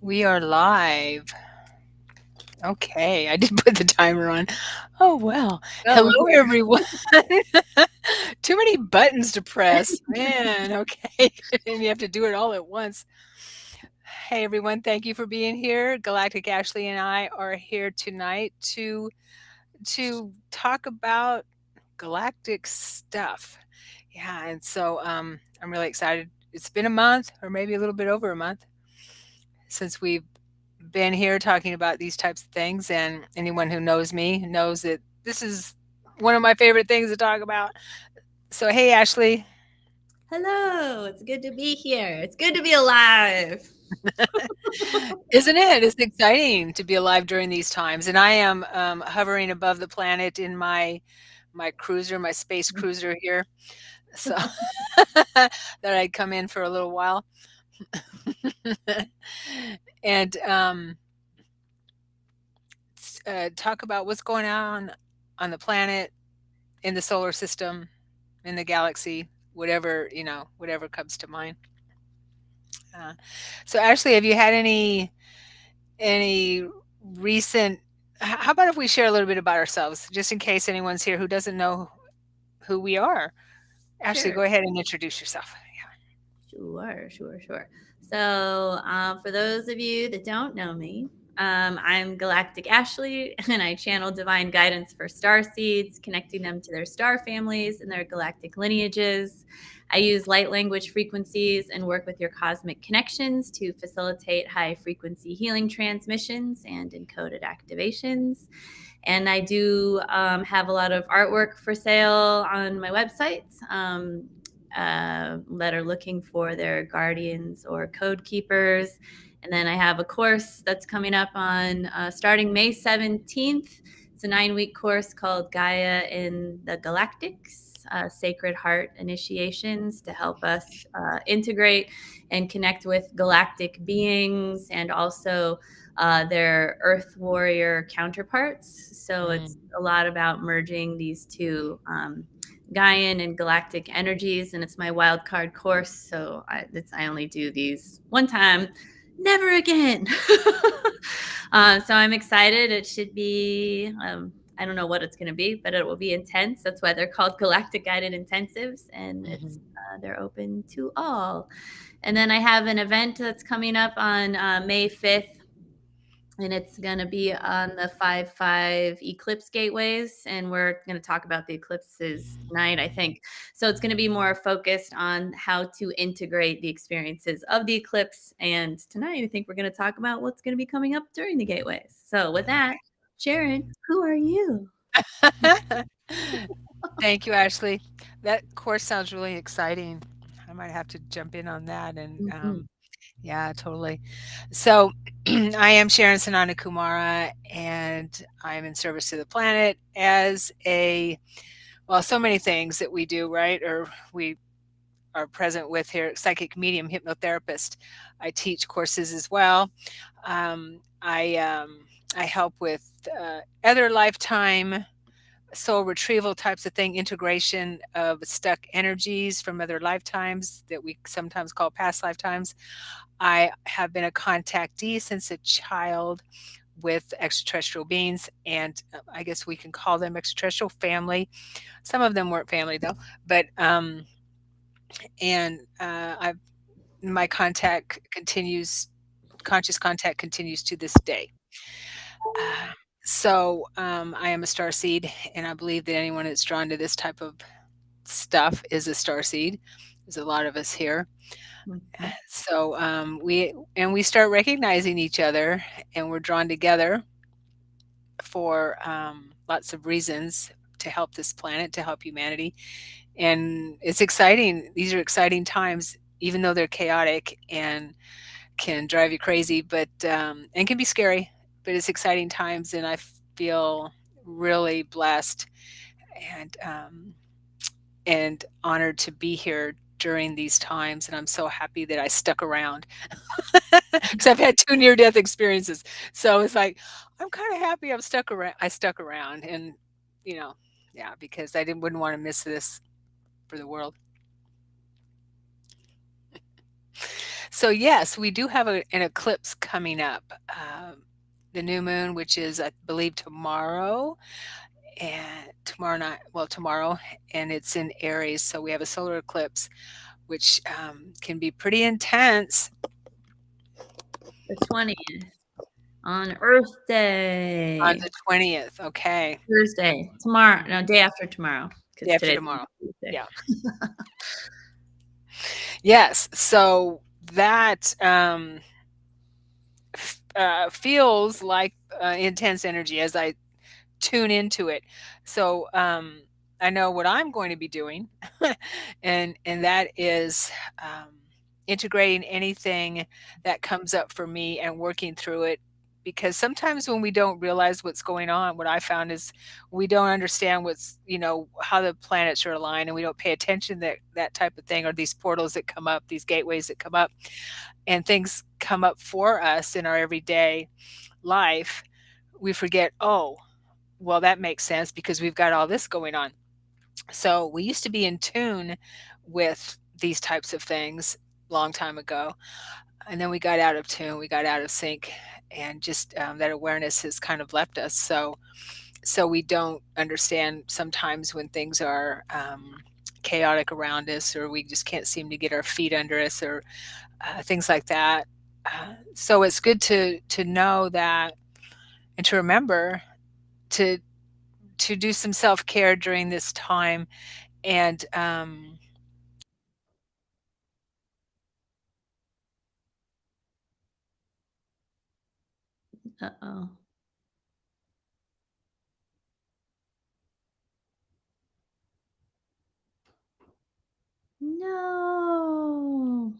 We are live. Okay, I did put the timer on. Oh, well. Oh, Hello, we're everyone. Too many buttons to press. Man, okay. And you have to do it all at once. Hey, everyone. Thank you for being here. Galactic Ashley and I are here tonight to talk about galactic stuff. Yeah, and so I'm really excited. It's been a month, or maybe a little bit over a month, since we've been here talking about these types of things, and anyone who knows me knows that this is one of my favorite things to talk about. So, hey, Ashley. hello. It's good to be here. It's good to be alive. Isn't it? It's exciting to be alive during these times. And I am hovering above the planet in my cruiser, my space cruiser here. So that I'd come in for a little while and talk about what's going on the planet, in the solar system, in the galaxy, whatever, whatever comes to mind. Uh, so, Ashley, have you had any recent? How about if we share a little bit about ourselves, just in case anyone's here who doesn't know who we are? Ashley, Sure, go ahead and introduce yourself. sure. So, for those of you that don't know me, I'm Galactic Ashley, and I channel divine guidance for starseeds, connecting them to their star families and their galactic lineages. I use light language frequencies and work with your cosmic connections to facilitate high frequency healing transmissions and encoded activations. And I do have a lot of artwork for sale on my website that are looking for their guardians or code keepers. And then I have a course that's coming up on starting May 17th. It's a 9-week course called Gaia in the Galactics. Sacred Heart Initiations to help us integrate and connect with galactic beings and also their Earth Warrior counterparts. So it's Mm. a lot about merging these two Gaian and galactic energies, and it's my wild card course. So I only do these one time, never again. So I'm excited. It should be. I don't know what it's going to be, but it will be intense. That's why they're called Galactic Guided Intensives, and Mhm. they're open to all. And then I have an event that's coming up on May 5th, and it's going to be on the 5-5 eclipse gateways, and we're going to talk about the eclipses tonight, I think. So it's going to be more focused on how to integrate the experiences of the eclipse, and tonight I think we're going to talk about what's going to be coming up during the gateways. So with that, Sharon, who are you? Thank you, Ashley. That course sounds really exciting. I might have to jump in on that. And Mhm. yeah, totally. So, I am Sharon Sananda Kumara, and I'm in service to the planet as well, so many things that we do, right? Or we are present with here: psychic medium, hypnotherapist. I teach courses as well. I help with other lifetime soul retrieval types of thing, integration of stuck energies from other lifetimes that we sometimes call past lifetimes. I have been a contactee since a child with extraterrestrial beings, and I guess we can call them extraterrestrial family. Some of them weren't family though, but and I've my contact continues, conscious contact continues to this day. Uh, I am a star seed, and I believe that anyone that's drawn to this type of stuff is a star seed. There's a lot of us here. Mhm. We start recognizing each other, and we're drawn together for lots of reasons, to help this planet, to help humanity. And it's exciting. These are exciting times, even though they're chaotic and can drive you crazy, but and can be scary. But it's exciting times, and I feel really blessed and honored to be here during these times. And I'm so happy that I stuck around because I've had two near death experiences. So it's like I'm kind of happy I'm stuck around. I stuck around, and you know, yeah, because I didn't wouldn't want to miss this for the world. So yes, we do have an eclipse coming up. The new moon, which is, I believe, tomorrow, and tomorrow night, well, tomorrow, and it's in Aries. So we have a solar eclipse, which can be pretty intense. The 20th on Earth On Day. the 20th. Okay. Thursday. Tomorrow. No, day after tomorrow. Day Because after today's tomorrow. Tuesday. Yeah. Yes. So that feels like intense energy as I tune into it. So I know what I'm going to be doing, and that is integrating anything that comes up for me and working through it. Because sometimes when we don't realize what's going on, what I found is we don't understand what's, how the planets are aligned, and we don't pay attention that that type of thing, or these portals that come up, these gateways that come up, and things come up for us in our everyday life. We forget, oh, well, that makes sense because we've got all this going on. So we used to be in tune with these types of things long time ago, and then we got out of tune, we got out of sync, and just that awareness has kind of left us. So we don't understand sometimes when things are chaotic around us, or we just can't seem to get our feet under us, or things like that. So it's good to know that, and to remember to do some self-care during this time. And Uh-oh. No.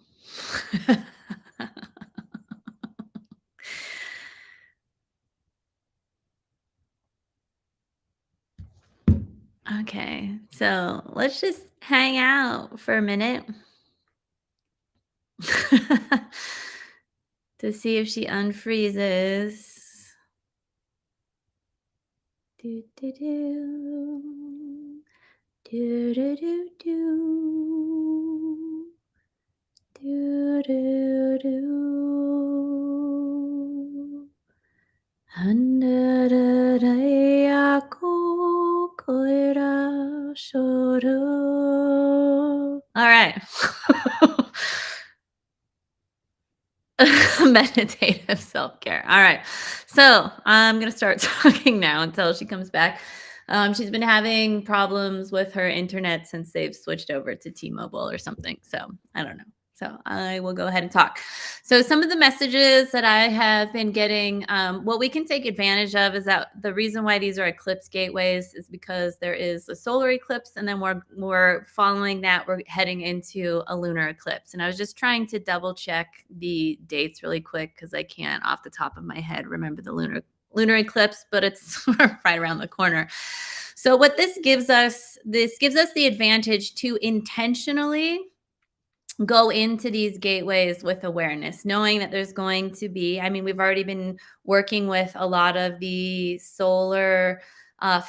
Okay, so let's just hang out for a minute to see if she unfreezes. Do, do, do. Do, do, do, do. Do, do, do. Handaraya ko koira shoro. All right. Meditative self-care. All right. So I'm going to start talking now until she comes back. She's been having problems with her internet since they've switched over to T-Mobile or something. So I don't know. So I will go ahead and talk. So some of the messages that I have been getting, what we can take advantage of is that the reason why these are eclipse gateways is because there is a solar eclipse, and then we're following that, we're heading into a lunar eclipse. And I was just trying to double check the dates really quick because I can't off the top of my head remember the lunar eclipse, but it's right around the corner. So what this gives us the advantage to intentionally go into these gateways with awareness, knowing that there's going to be, I mean, we've already been working with a lot of the solar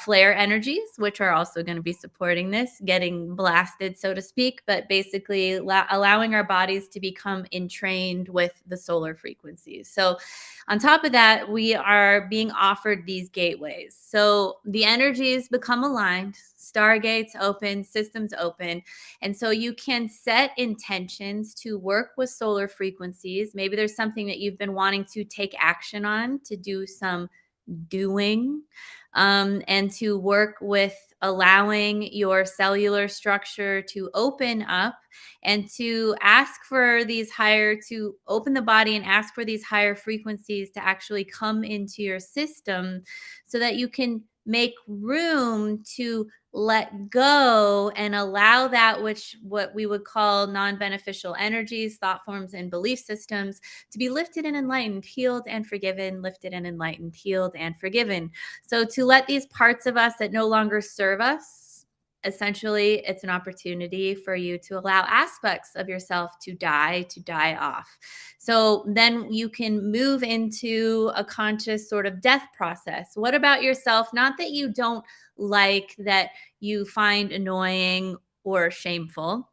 flare energies, which are also going to be supporting this, getting blasted, so to speak, but basically allowing our bodies to become entrained with the solar frequencies. So, on top of that, we are being offered these gateways. So, the energies become aligned, stargates open, systems open, and so you can set intentions to work with solar frequencies. Maybe there's something that you've been wanting to take action on, to do some doing, and to work with allowing your cellular structure to open up, and to ask for these higher, to open the body and ask for these higher frequencies to actually come into your system so that you can make room to let go and allow that which what we would call non-beneficial energies, thought forms, and belief systems to be lifted and enlightened, healed and forgiven, lifted and enlightened, healed and forgiven. So to let these parts of us that no longer serve us, essentially it's an opportunity for you to allow aspects of yourself to die off. So then you can move into a conscious sort of death process. What about yourself? Not that you don't like, that you find annoying or shameful,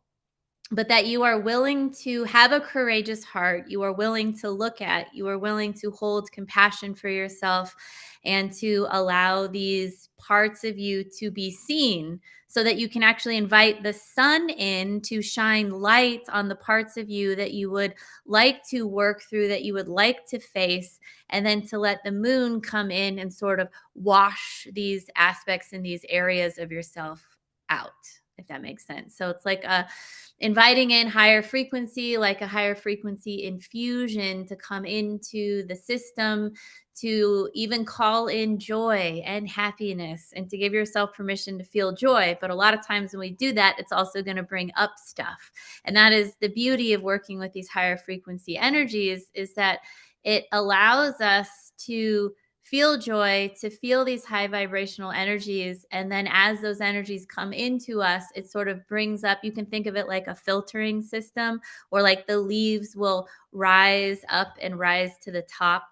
but that you are willing to have a courageous heart. You are willing to look at, you are willing to hold compassion for yourself and to allow these parts of you to be seen so that you can actually invite the sun in to shine light on the parts of you that you would like to work through, that you would like to face, and then to let the moon come in and sort of wash these aspects and these areas of yourself out, if that makes sense. So it's like a inviting in higher frequency, like a higher frequency infusion to come into the system, to even call in joy and happiness and to give yourself permission to feel joy. But a lot of times when we do that, it's also going to bring up stuff. And that is the beauty of working with these higher frequency energies, is that it allows us to feel joy, to feel these high vibrational energies. And then as those energies come into us, it sort of brings up, you can think of it like a filtering system, or like the leaves will rise up and rise to the top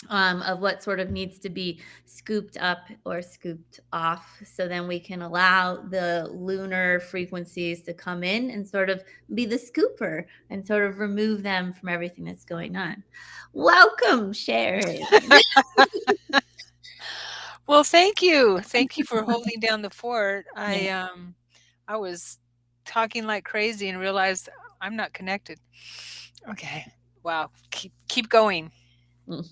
of what sort of needs to be scooped up or scooped off. So then we can allow the lunar frequencies to come in and sort of be the scooper and sort of remove them from everything that's going on. Welcome, Sharon. Well, thank you. Thank you for holding down the fort. Yeah. I was talking like crazy and realized I'm not connected. Okay. Wow. Keep going. Mm.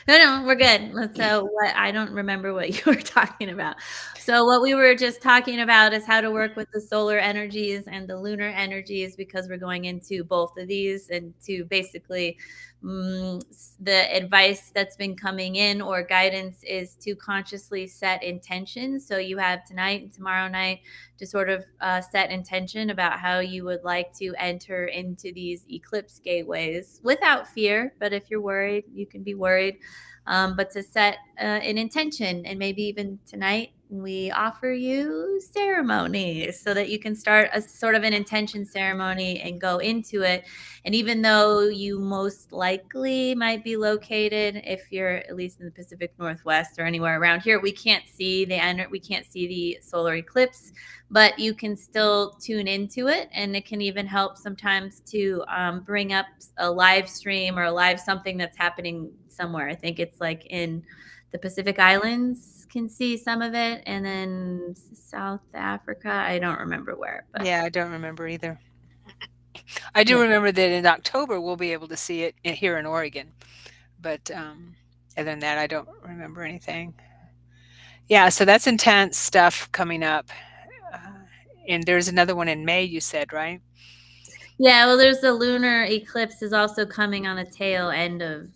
No, we're good. So what, I don't remember what you were talking about. So what we were just talking about is how to work with the solar energies and the lunar energies, because we're going into both of these, and to basically the advice that's been coming in or guidance is to consciously set intentions. So you have tonight and tomorrow night to sort of set intention about how you would like to enter into these eclipse gateways without fear. But if you're worried, you can be worried. But to set an intention, and maybe even tonight we offer you ceremonies so that you can start a sort of an intention ceremony and go into it. And even though you most likely might be located, if you're at least in the Pacific Northwest or anywhere around here, we can't see the solar eclipse, but you can still tune into it. And it can even help sometimes to bring up a live stream or a live something that's happening somewhere. I think it's like in the Pacific Islands can see some of it, and then South Africa, I don't remember where, but Yeah, I don't remember either. I do yeah. remember that in October we'll be able to see it here in Oregon, but other than that, I don't remember anything. Yeah, so that's intense stuff coming up. Uh, and there's another one in May, you said, right? Yeah, well, there's the lunar eclipse is also coming on the tail end of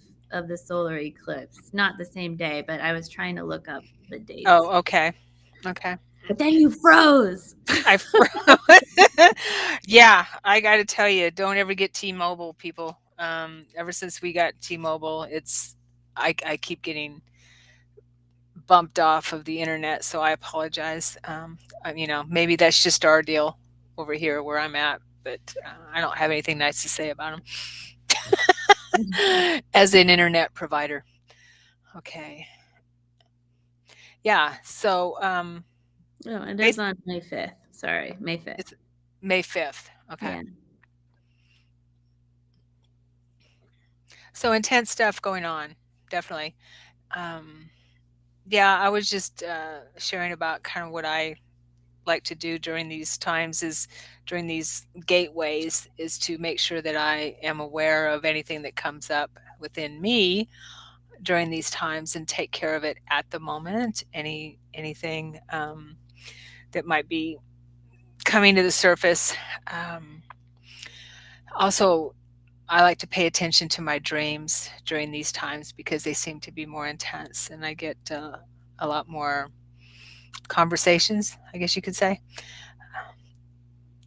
the solar eclipse. Not the same day, but I was trying to look up the dates. Oh, okay. Okay. But then you froze. I yeah, I got to tell you, don't ever get T-Mobile, people. Ever since we got T-Mobile, I keep getting bumped off of the internet, so I apologize. Maybe that's just our deal over here where I'm at, but I don't have anything nice to say about them as an internet provider. Okay. Yeah. So Oh, it is bas- on May 5th. Sorry, May 5th. it's May 5th. Okay. Yeah. So intense stuff going on, definitely. Um, yeah, I was just sharing about kind of what I like to do during these times is during these gateways is to make sure that I am aware of anything that comes up within me during these times and take care of it at the moment. Anything that might be coming to the surface. Um, Also, I like to pay attention to my dreams during these times because they seem to be more intense and I get a lot more conversations, I guess you could say.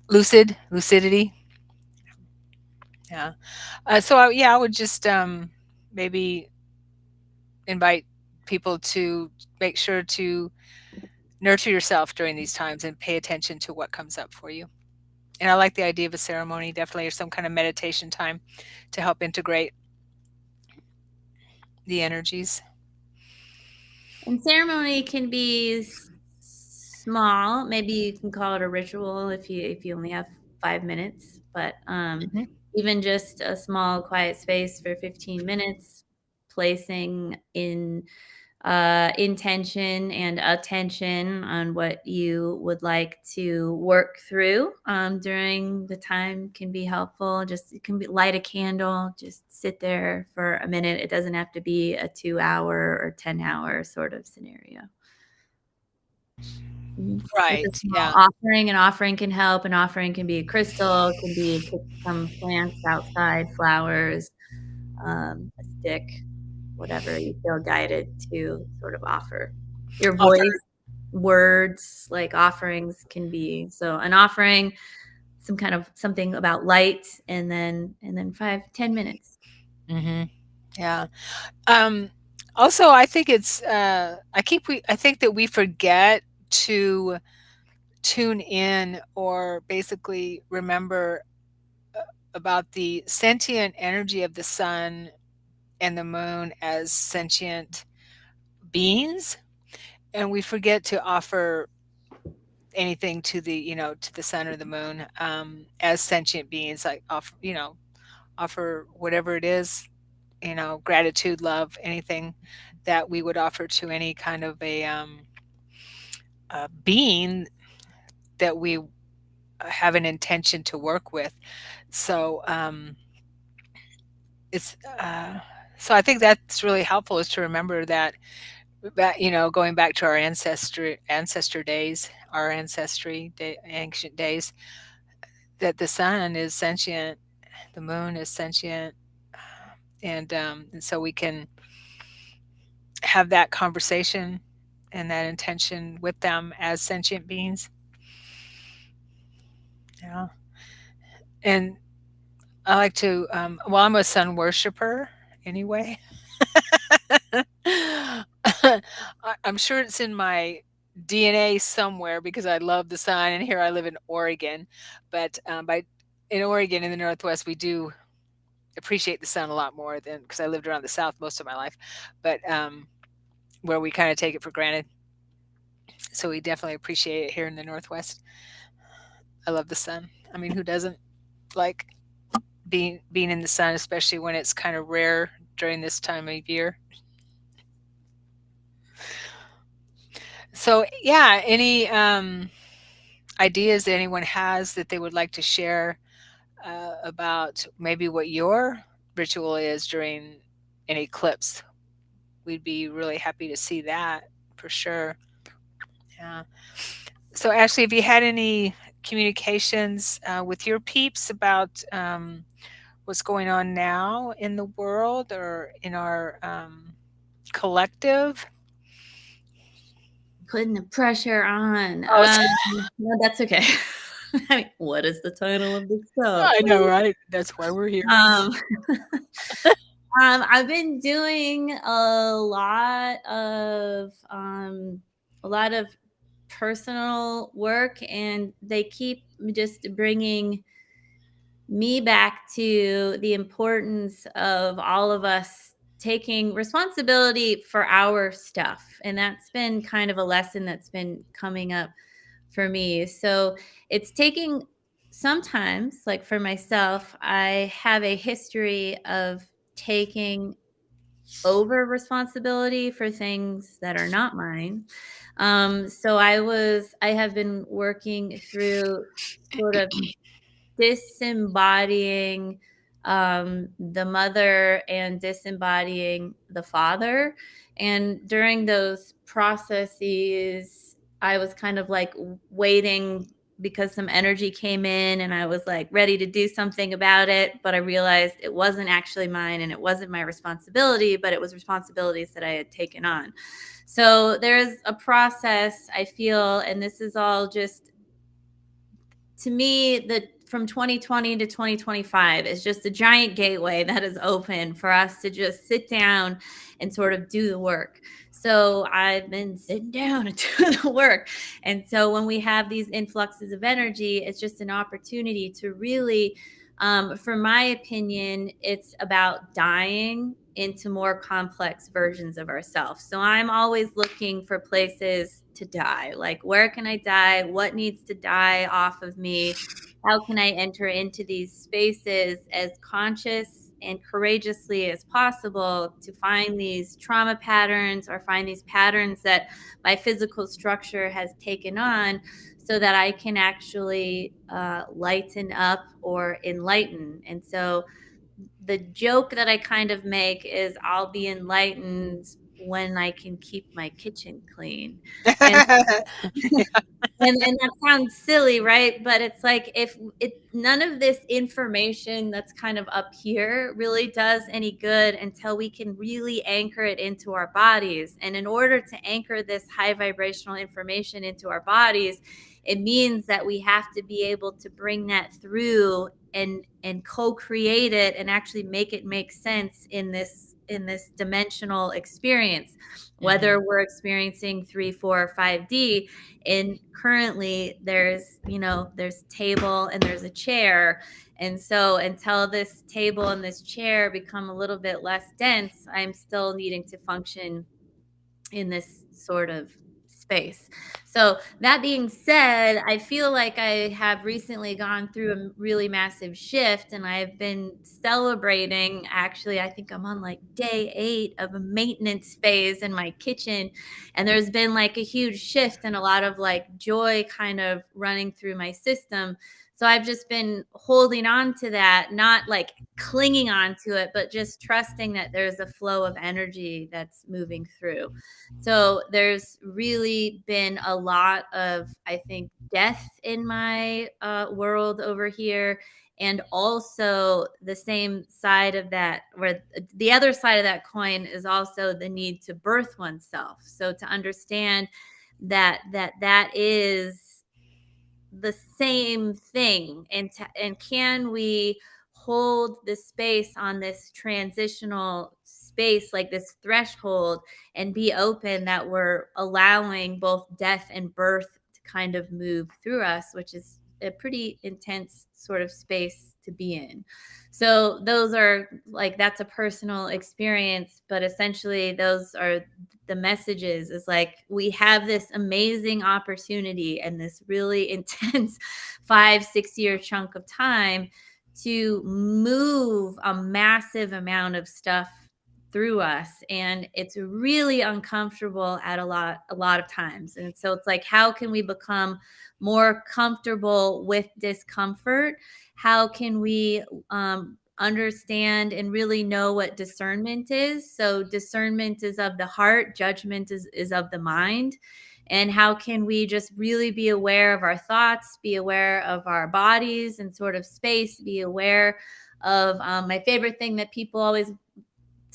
Lucidity. Yeah. I would just maybe invite people to make sure to nurture yourself during these times and pay attention to what comes up for you. And I like the idea of a ceremony, definitely, or some kind of meditation time to help integrate the energies. And ceremony can be small. Maybe you can call it a ritual if you only have 5 minutes, but Mhm. even just a small quiet space for 15 minutes, placing in intention and attention on what you would like to work through during the time can be helpful. Just it can be light a candle, just sit there for a minute. It doesn't have to be a 2 hour or 10 hour sort of scenario. With a Right, small yeah. offering, an offering can help. An offering can be a crystal, can be pick some plants outside, flowers, a stick, whatever you feel guided to sort of offer. Your Offer voice, words, like offerings can be so an offering, some kind of something about light, and then 5-10 minutes. Mhm. Yeah. Um, Also, I think it's, I think that we forget to tune in or basically remember about the sentient energy of the sun and the moon as sentient beings, and we forget to offer anything to the, to the sun or the moon, as sentient beings, like offer whatever it is, gratitude, love, anything that we would offer to any kind of a being that we have an intention to work with. So it's so I think that's really helpful, is to remember that going back to our ancestor days, our ancestry day, ancient days, that the sun is sentient, the moon is sentient, and so we can have that conversation and that intention with them as sentient beings. Yeah. And I like to, well, I'm a sun worshiper anyway. I'm sure it's in my DNA somewhere because I love the sun, and here I live in Oregon. But in Oregon, in the Northwest, we do appreciate the sun a lot more than, because I lived around the South most of my life, but where we kind of take it for granted. So we definitely appreciate it here in the Northwest. I love the sun. I mean, who doesn't like being in the sun, especially when it's kind of rare during this time of year? So yeah, any ideas that anyone has that they would like to share about maybe what your ritual is during an eclipse? We'd be really happy to see that for sure. Yeah. So Ashley, have you had any communications with your peeps about what's going on now in the world or in our collective? Putting the pressure on. Oh, No, that's okay. I mean, what is the title of the show? I know, right? That's why we're here. Um, I've been doing a lot of personal work, and they keep just bringing me back to the importance of all of us taking responsibility for our stuff. And that's been kind of a lesson that's been coming up for me. So it's taking sometimes, like for myself, I have a history of taking over responsibility for things that are not mine. So I have been working through sort of disembodying the mother and disembodying the father. And during those processes, I was kind of like waiting because some energy came in and I was like ready to do something about it. But I realized it wasn't actually mine and it wasn't my responsibility, but it was responsibilities that I had taken on. So there's a process I feel, and this is all just to me, the from 2020 to 2025 is just a giant gateway that is open for us to just sit down and sort of do the work. So I've been sitting down and doing the work. And so when we have these influxes of energy, it's just an opportunity to really, for my opinion, it's about dying into more complex versions of ourselves. So I'm always looking for places to die. Like, where can I die? What needs to die off of me? how can I enter into these spaces as conscious and courageously as possible to find these trauma patterns or find these patterns that my physical structure has taken on, so that I can actually lighten up or enlighten. And so the joke that I kind of make is I'll be enlightened when I can keep my kitchen clean. And and that sounds silly, right? But it's like, if it none of this information that's kind of up here really does any good until we can really anchor it into our bodies. And in order to anchor this high vibrational information into our bodies, it means that we have to be able to bring that through and co-create it and actually make it make sense in this dimensional experience, Mhm. whether we're experiencing 3, 4, or 5D. And currently there's table and there's a chair, and so until this table and this chair become a little bit less dense, I'm still needing to function in this sort of space. So that being said, I feel like I have recently gone through a really massive shift, and I've been celebrating. Actually, I think I'm on like day 8 of a maintenance phase in my kitchen, and there's been like a huge shift and a lot of like joy kind of running through my system. So I've just been holding on to that, not like clinging on to it, but just trusting that there's a flow of energy that's moving through. So there's really been a lot of, I think, death in my world over here. And also the same side of that, where the other side of that coin is also the need to birth oneself. So to understand that is the same thing, and can we hold the space on this transitional space, like this threshold, and be open that we're allowing both death and birth to kind of move through us, which is a pretty intense sort of space to be in. So those are like, that's a personal experience, but essentially those are the messages. Is like, we have this amazing opportunity and this really intense 5, 6 year chunk of time to move a massive amount of stuff through us, and it's really uncomfortable at a lot of times. And so it's like, how can we become more comfortable with discomfort? How can we understand and really know what discernment is? So discernment is of the heart, judgment is of the mind. And how can we just really be aware of our thoughts, be aware of our bodies and sort of space, be aware of my favorite thing that people always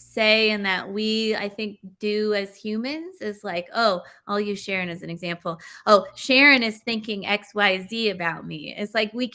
say, and that we, I think, do as humans, is like, oh, I'll use Sharon as an example. Oh, Sharon is thinking XYZ about me. It's like, we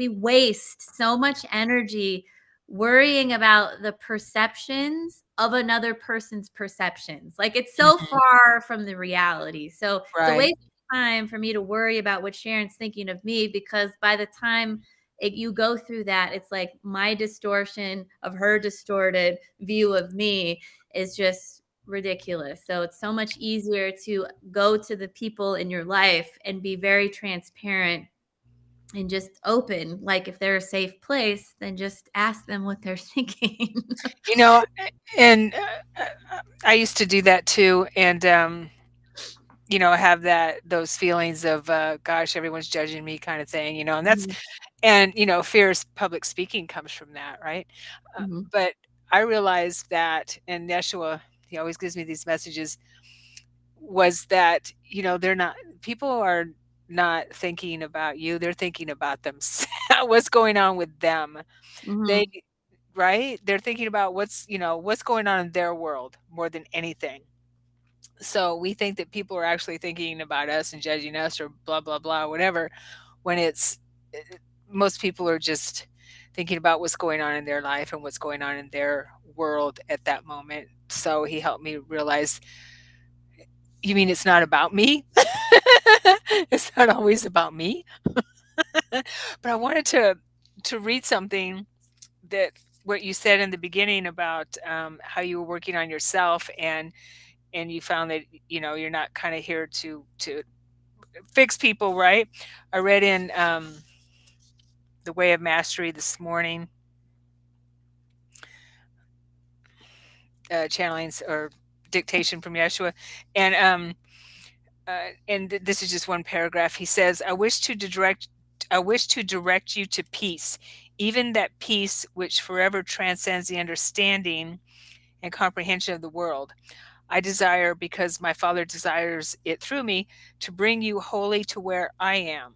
waste so much energy worrying about the perceptions of another person's perceptions. Like, it's so Mhm. far from the reality. So it's a Right. waste of time for me to worry about what Sharon's thinking of me, because by the time you go through that, it's like my distortion of her distorted view of me is just ridiculous. So it's so much easier to go to the people in your life and be very transparent and just open. Like, if they're a safe place, then just ask them what they're thinking. You know, and I used to do that too, and have those feelings of gosh, everyone's judging me kind of thing, and that's Mhm, and fear's public speaking comes from that, right? mhm, But I realized that, and Yeshua, he always gives me these messages, was that they're not people are not thinking about you, they're thinking about themselves. What's going on with them. They mhm, Right, they're thinking about what's going on in their world more than anything. So we think that people are actually thinking about us and judging us or blah blah blah whatever, when it's most people are just thinking about what's going on in their life and what's going on in their world at that moment. So he helped me realize, you mean it's not about me? It's not always about me. But I wanted to read something, that what you said in the beginning about how you were working on yourself, and you found that you're not kind of here to fix people, right? I read in the Way of Mastery this morning, channelings or dictation from Yeshua, and this is just one paragraph. He says, I wish to direct you to peace, even that peace which forever transcends the understanding and comprehension of the world. I desire, because my Father desires it through me, to bring you wholly to where I am,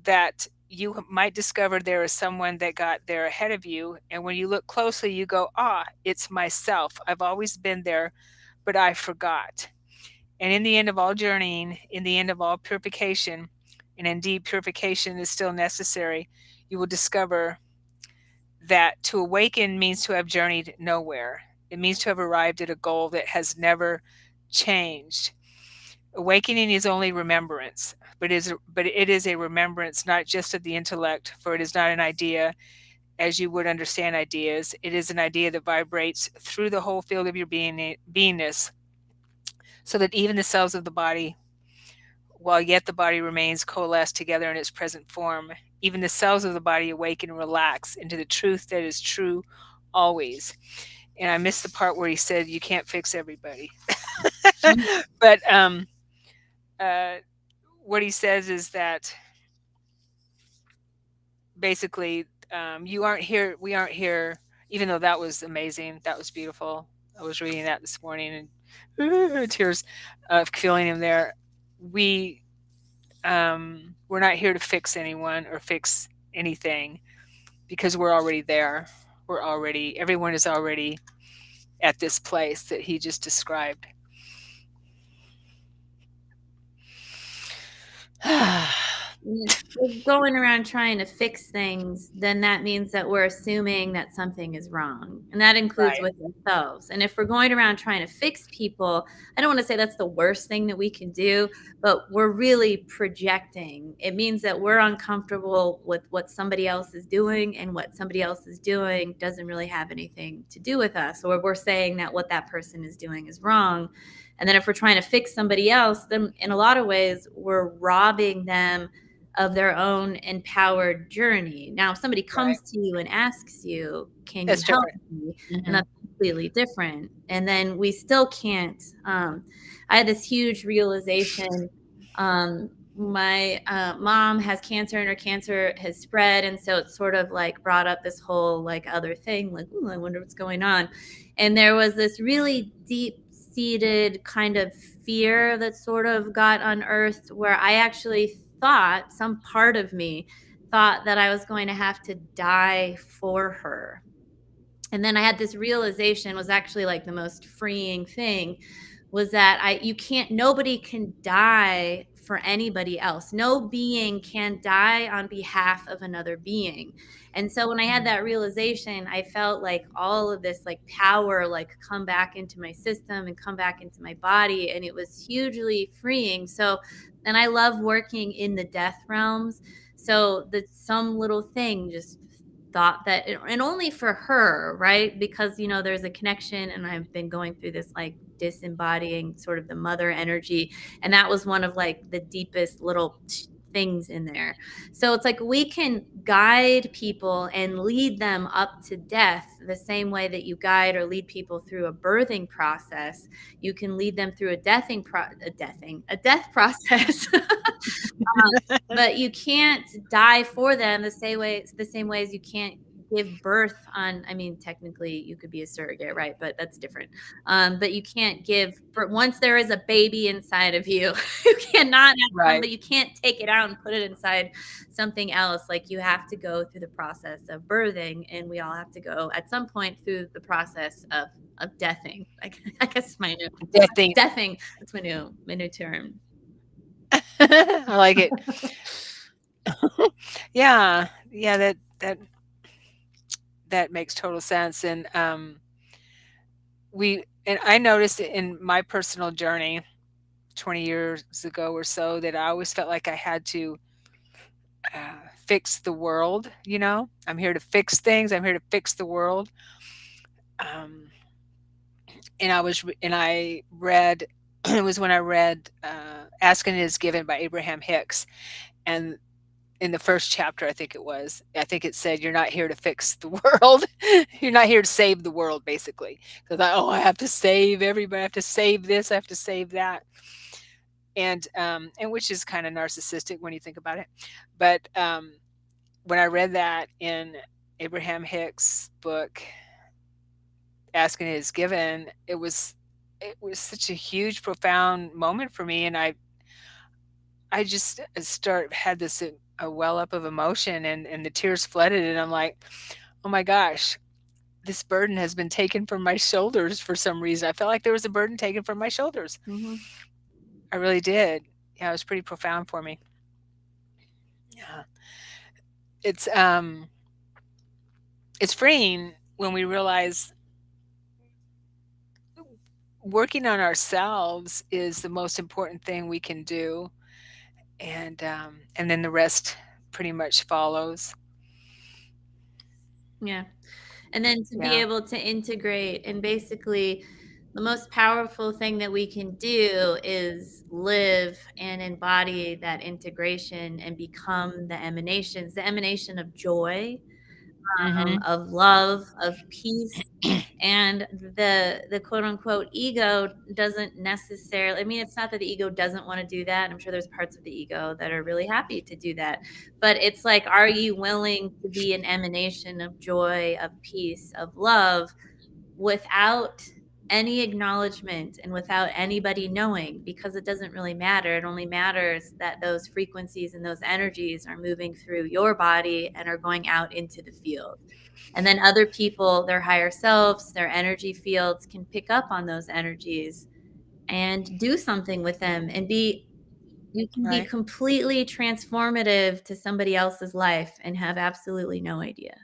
that you might discover there is someone that got there ahead of you. And when you look closely, you go, ah, it's myself. I've always been there, but I forgot. And in the end of all journeying, in the end of all purification, and indeed purification is still necessary, you will discover that to awaken means to have journeyed nowhere. It means to have arrived at a goal that has never changed. Awakening is only remembrance, but it is a remembrance not just of the intellect, for it is not an idea as you would understand ideas. It is an idea that vibrates through the whole field of your beingness, so that even the cells of the body, while yet the body remains coalesced together in its present form, even the cells of the body awaken and relax into the truth that is true always. And I missed the part where he said, "You can't fix everybody," but uh, what he says is that basically, you aren't here. We aren't here. Even though that was amazing, that was beautiful. I was reading that this morning and tears of feeling him there. We we're not here to fix anyone or fix anything because we're already there. We're already, everyone is already at this place that he just described. If we're going around trying to fix things, then that means that we're assuming that something is wrong. And that includes Right. with ourselves. And if we're going around trying to fix people, I don't want to say that's the worst thing that we can do, but we're really projecting. It means that we're uncomfortable with what somebody else is doing, and what somebody else is doing doesn't really have anything to do with us. Or we're saying that what that person is doing is wrong. And then if we're trying to fix somebody else, then in a lot of ways, we're robbing them of their own empowered journey. Now, if somebody Right. comes to you and asks you, "Can you That's help different. me?" And Hmm. that's completely different. And then we still can't. I had this huge realization. My mom has cancer, and her cancer has spread, and so it sort of like brought up this whole like other thing, like, "Ooh, I wonder what's going on." And there was this really deep seated kind of fear that sort of got unearthed, where I actually thought, some part of me thought, that I was going to have to die for her. And then I had this realization, was actually like the most freeing thing, was that you can't, nobody can die for anybody else. No being can die on behalf of another being. And so when I had that realization, I felt like all of this like power like come back into my system and come back into my body, and it was hugely freeing. So, and I love working in the death realms. So that some little thing just thought that, and only for her, right? Because, there's a connection, and I've been going through this like disembodying sort of the mother energy. And that was one of like the deepest little things in there. So it's like we can guide people and lead them up to death the same way that you guide or lead people through a birthing process. You can lead them through a death process. But you can't die for them the same way as you can't give birth on, I mean, technically you could be a surrogate, right? But that's different. But you can't give birth once there is a baby inside of you. You cannot have Right. somebody, you can't take it out and put it inside something else. Like, you have to go through the process of birthing, and we all have to go at some point through the process of deathing. Like, I guess my new Death thing. deathing, that's my new term. I like it. Yeah. Yeah. That makes total sense. And I noticed in my personal journey 20 years ago or so that I always felt like I had to fix the world. I'm here to fix things. I'm here to fix the world. Um, and I read, it was when I read Asking Is Given by Abraham Hicks. And in the first chapter, I think it was, I think it said, "You're not here to fix the world. You're not here to save the world," basically. Because oh, I have to save everybody. I have to save this. I have to save that. And which is kind of narcissistic when you think about it. But when I read that in Abraham Hicks' book, "Asking Is Given," it was such a huge, profound moment for me, and I just start had this a well up of emotion, and the tears flooded, and I'm like, oh my gosh, this burden has been taken from my shoulders for some reason. I felt like there was a burden taken from my shoulders. Mm-hmm. I really did. Yeah, it was pretty profound for me. Yeah, it's um, it's freeing when we realize working on ourselves is the most important thing we can do, and then the rest pretty much follows. Yeah. And then to be Yeah. able to integrate, and basically the most powerful thing that we can do is live and embody that integration and become the emanation of joy, Mhm. of love, of peace. And the quote unquote ego doesn't necessarily, I mean, it's not that the ego doesn't want to do that. I'm sure there's parts of the ego that are really happy to do that. But it's like, are you willing to be an emanation of joy, of peace, of love without any acknowledgement and without anybody knowing? Because it doesn't really matter. It only matters that those frequencies and those energies are moving through your body and are going out into the field. And then other people, their higher selves, their energy fields can pick up on those energies and do something with them and you can be Right. completely transformative to somebody else's life and have absolutely no idea.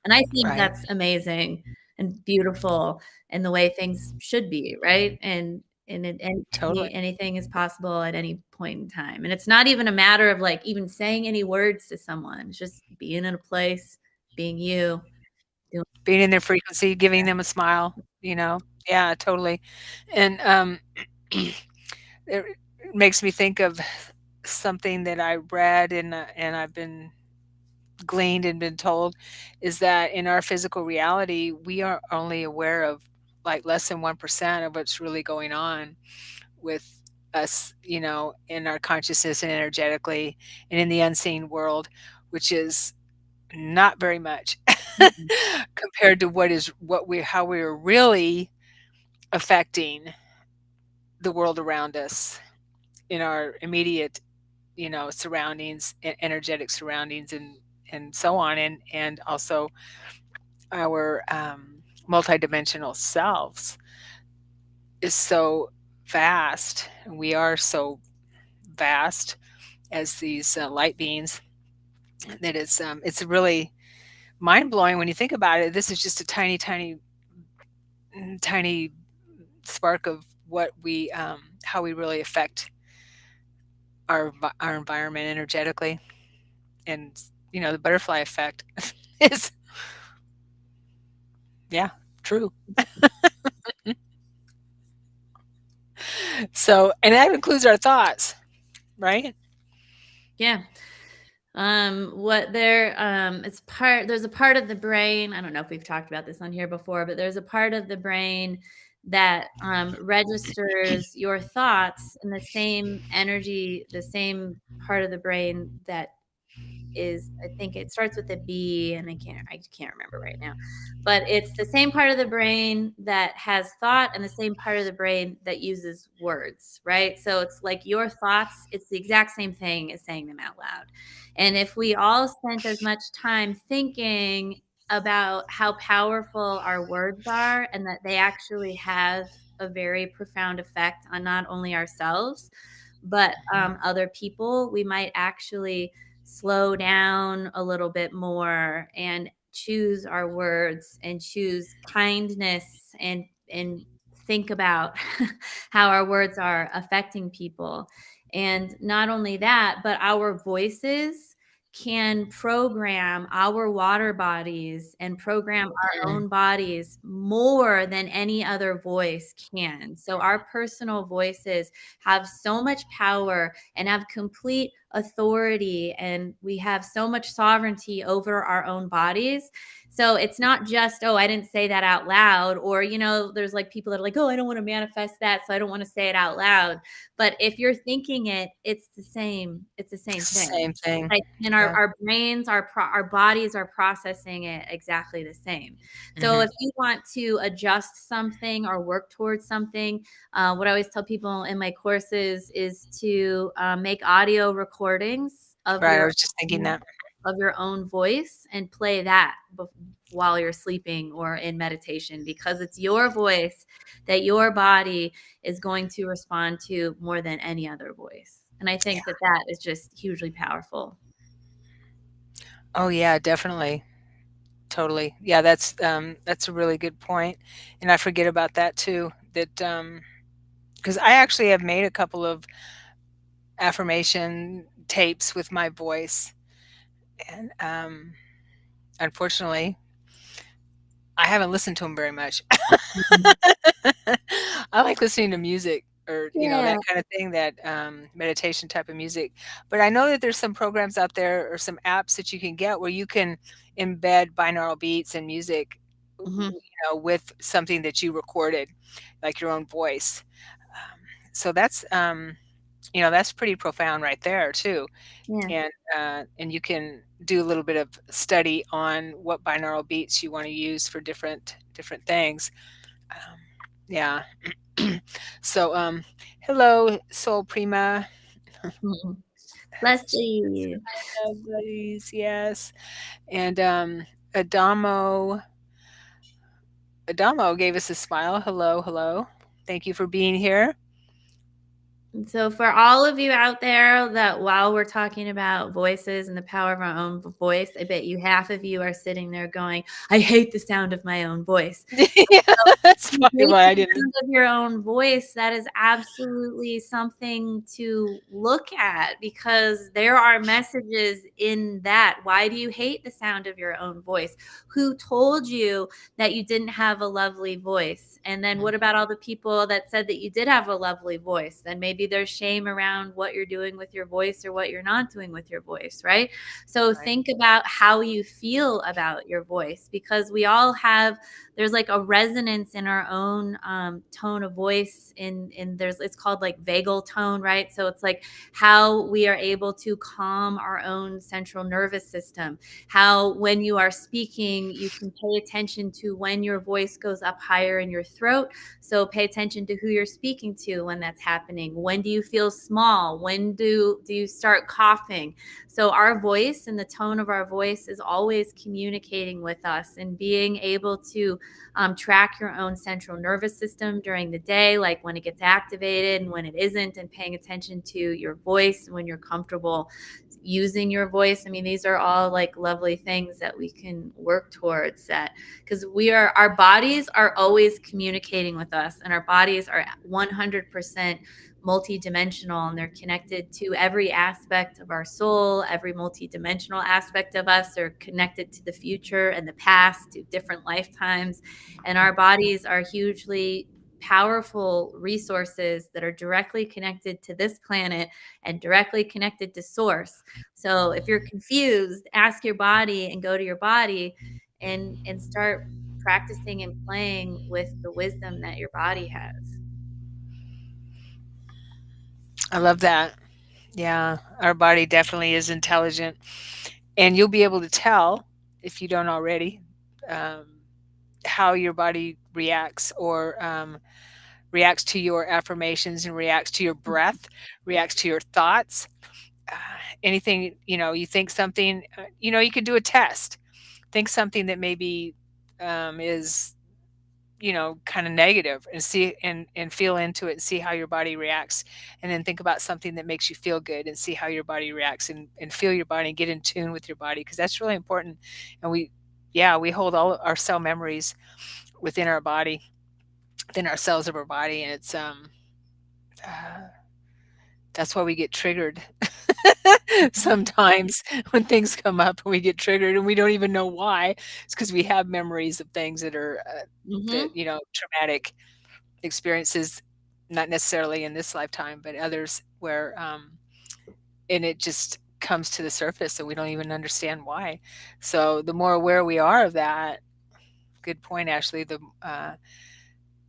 And I think Right. that's amazing and beautiful and the way things should be, right? Totally. Anything is possible at any point in time. And it's not even a matter of like even saying any words to someone. It's just being in a place, being you, doing Being in their frequency, giving them a smile, you know? Yeah, totally. And, it makes me think of something that I read and I've been gleaned and been told is that in our physical reality, we are only aware of, like, less than 1% of what's really going on with us, in our consciousness and energetically and in the unseen world, which is not very much Mm-mm. compared to what we how we're really affecting the world around us in our immediate, surroundings, energetic surroundings, and so on, and also our multidimensional selves is so vast, and we are so vast as these light beings that it's really mind blowing when you think about it. This is just a tiny, tiny, tiny spark of what we how we really affect our environment energetically, and the butterfly effect is, yeah, true. So, and that includes our thoughts, right? Yeah. What there it's part there's a part of the brain, I don't know if we've talked about this on here before, but there's a part of the brain that registers your thoughts in the same energy, the same part of the brain that is, I think it starts with a B, and I can't remember right now. But it's the same part of the brain that has thought and the same part of the brain that uses words, right? So it's like your thoughts, it's the exact same thing as saying them out loud. And if we all spent as much time thinking about how powerful our words are and that they actually have a very profound effect on not only ourselves, but other people, we might actually slow down a little bit more and choose our words and choose kindness and think about how our words are affecting people. And not only that, but our voices can program our water bodies and program our Mm, own bodies more than any other voice can. So our personal voices have so much power and have complete authority and we have so much sovereignty over our own bodies. So it's not just, oh, I didn't say that out loud. Or, there's like people that are like, oh, I don't want to manifest that. So I don't want to say it out loud. But if you're thinking it, it's the same. It's the same It's the thing. same thing. Like, and Yeah. our brains, our bodies are processing it exactly the same. So Mhm. if you want to adjust something or work towards something, what I always tell people in my courses is to make audio recordings Right, I was just thinking that. of your own voice and play that while you're sleeping or in meditation, because it's your voice that your body is going to respond to more than any other voice. And I Yeah. think that that is just hugely powerful. Oh, yeah, definitely. Totally. Yeah, that's a really good point, and I forget about that too, that, because I actually have made a couple of affirmation tapes with my voice, and, unfortunately, I haven't listened to them very much. Mhm. I like listening to music or, Yeah. that kinda thing, that, meditation type of music, but I know that there's some programs out there or some apps that you can get where you can embed binaural beats and music, Hmm. with something that you recorded, like your own voice. Um, so that's pretty profound right there too, Yeah. and you can do a little bit of study on what binaural beats you wanna use for different things. Um, yeah. So, hello, Soul Prima. Mhm. Bless you. Buddies, yes. And, Adamo Adamo gave us a smile. Hello, hello. Thank you for being here. And so, for all of you out there, that while we're talking about voices and the power of our own voice, I bet you half of you are sitting there going, I hate the sound of my own voice. Yeah, that's You probably make why I the didn't. sound of your own voice, that is absolutely something to look at, because there are messages in that. Why do you hate the sound of your own voice? Who told you that you didn't have a lovely voice? And then what about all the people that said that you did have a lovely voice? Then maybe there's shame around what you're doing with your voice or what you're not doing with your voice, right? So Right. think about how you feel about your voice, because we all have, there's like a resonance in our own tone of voice. In there's, it's called like vagal tone, right? So it's like how we are able to calm our own central nervous system. How when you are speaking, you can pay attention to when your voice goes up higher in your throat. So pay attention to who you're speaking to when that's happening. When do you feel small? When do you start coughing? So our voice and the tone of our voice is always communicating with us, and being able to track your own central nervous system during the day, like when it gets activated and when it isn't, and paying attention to your voice when you're comfortable using your voice. I mean, these are all like lovely things that we can work towards, that because our bodies are always communicating with us, and our bodies are 100% multidimensional, and they're connected to every aspect of our soul. Every multidimensional aspect of us are connected to the future and the past, to different lifetimes. And our bodies are hugely powerful resources that are directly connected to this planet and directly connected to source. So if you're confused, ask your body and go to your body, and start practicing and playing with the wisdom that your body has. I love that. Yeah, our body definitely is intelligent, and you'll be able to tell, if you don't already, um, how your body reacts, or reacts to your affirmations, and reacts to your breath, reacts to your thoughts. Uh, Anything, you think something, you could do a test. Think something that maybe is, kind of negative, and see and feel into it and see how your body reacts. And then think about something that makes you feel good and see how your body reacts, and feel your body and get in tune with your body, because that's really important. And yeah, we hold all our cell memories within our body, within our cells of our body. And it's, uh, that's why we get triggered sometimes when things come up and we get triggered and we don't even know why. It's because we have memories of things that are, Mm-hmm. traumatic experiences, not necessarily in this lifetime, but others, where, and it just comes to the surface and we don't even understand why. So the more aware we are of that, good point, Ashley,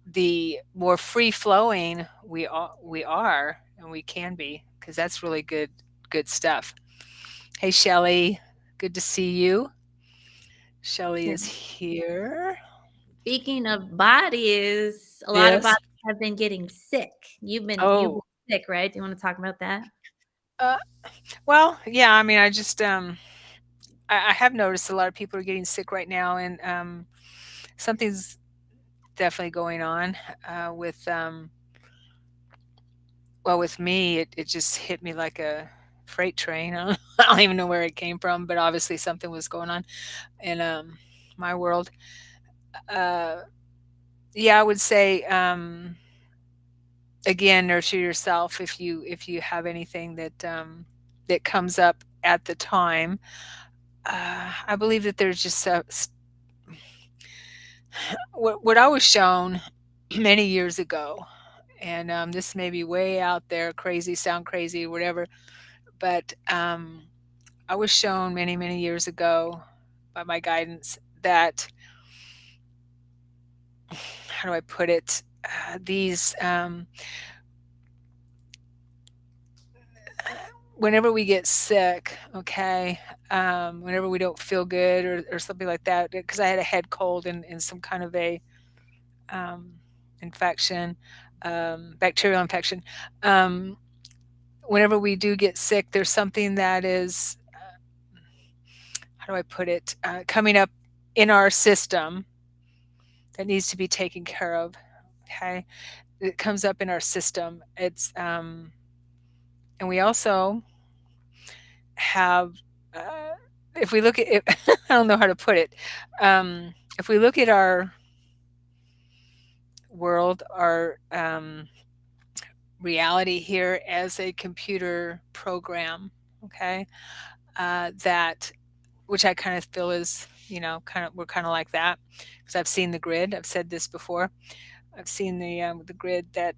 the more free flowing we are and we can be, because that's really good stuff. Hey Shelly, good to see you. Shelly is here. Speaking of bodies, a lot of Yes. bodies have been getting sick. You've been Oh, sick, right? Do you want to talk about that? uh, well, yeah. I mean, I just I have noticed a lot of people are getting sick right now, and something's definitely going on with well, with me, it just hit me like a freight train. I don't even know where it came from, but obviously something was going on in my world. Uh, yeah, I would say again, nurture yourself if you have anything that comes up at the time. I believe that there's just what I was shown many years ago, and this may be way out there, crazy, sound crazy, whatever, but I was shown many years ago by my guidance that, how do I put it? These whenever we get sick, okay, whenever we don't feel good or something like that, because I had a head cold and some kind of a um, infection, bacterial infection. Um, Whenever we do get sick, there's something that is, how do I put it, coming up in our system that needs to be taken care of. Okay, it comes up in our system. It's and we also have, uh, if we look at it, I don't know how to put it. If we look at our world, our reality here as a computer program, okay, that which I kind of feel is, kind of we're kind of like that because I've seen the grid. I've said this before. I've seen the grid that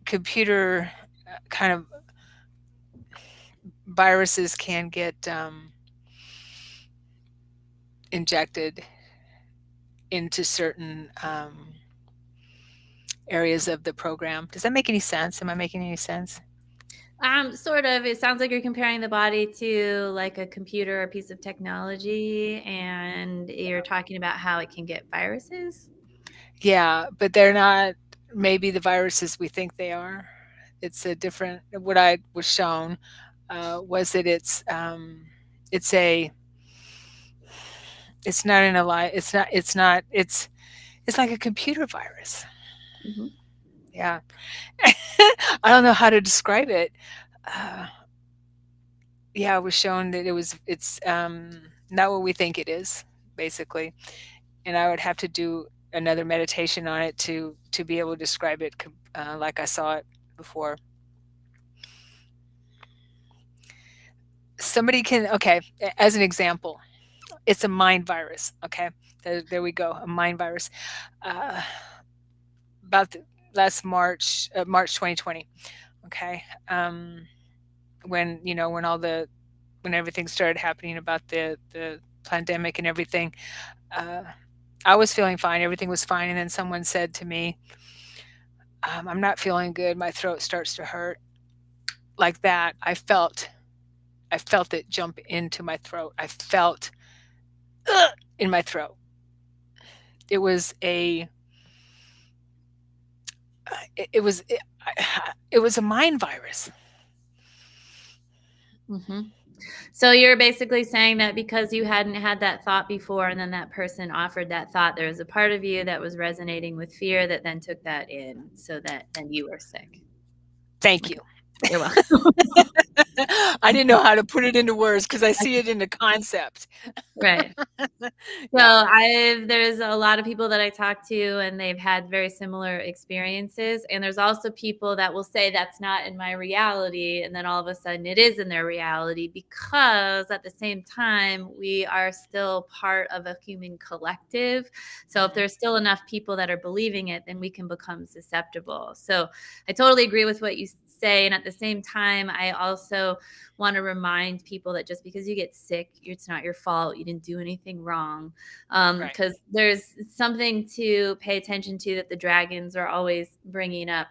computer kind of viruses can get injected into certain areas of the program. Does that make any sense? Am I making any sense? Sort of. It sounds like you're comparing the body to like a computer or a piece of technology, and you're talking about how it can get viruses. Yeah, but they're not maybe the viruses we think they are. It's a different. What I was shown was that it's a it's not an alive. It's like a computer virus. Hmm. Yeah, I don't know how to describe it. Uh, yeah, I was shown that it's not what we think it is, basically, and I would have to do another meditation on it to be able to describe it like I saw it before. Somebody can, okay, as an example, it's a mind virus. Okay, there we go, a mind virus. Uh, about last March 2020. Okay, when all when everything started happening about the pandemic and everything, uh, I was feeling fine. Everything was fine, and then someone said to me, "I'm not feeling good. My throat starts to hurt." Like that, I felt it jump into my throat. I felt in my throat. It was it was it was a mind virus. Hmm. So you're basically saying that because you hadn't had that thought before, and then that person offered that thought, there was a part of you that was resonating with fear that then took that in, so that then you were sick. Thank Okay, you. you're welcome. I didn't know how to put it into words because I see it in the concept. Right. So Yeah, there's a lot of people that I talk to and they've had very similar experiences. And there's also people that will say that's not in my reality. And then all of a sudden it is in their reality because at the same time, we are still part of a human collective. So if mhm, there's still enough people that are believing it, then we can become susceptible. So I totally agree with what you say. And at the same time, I also want to remind people that just because you get sick, it's not your fault. You didn't do anything wrong. right. Because there's something to pay attention to that the dragons are always bringing up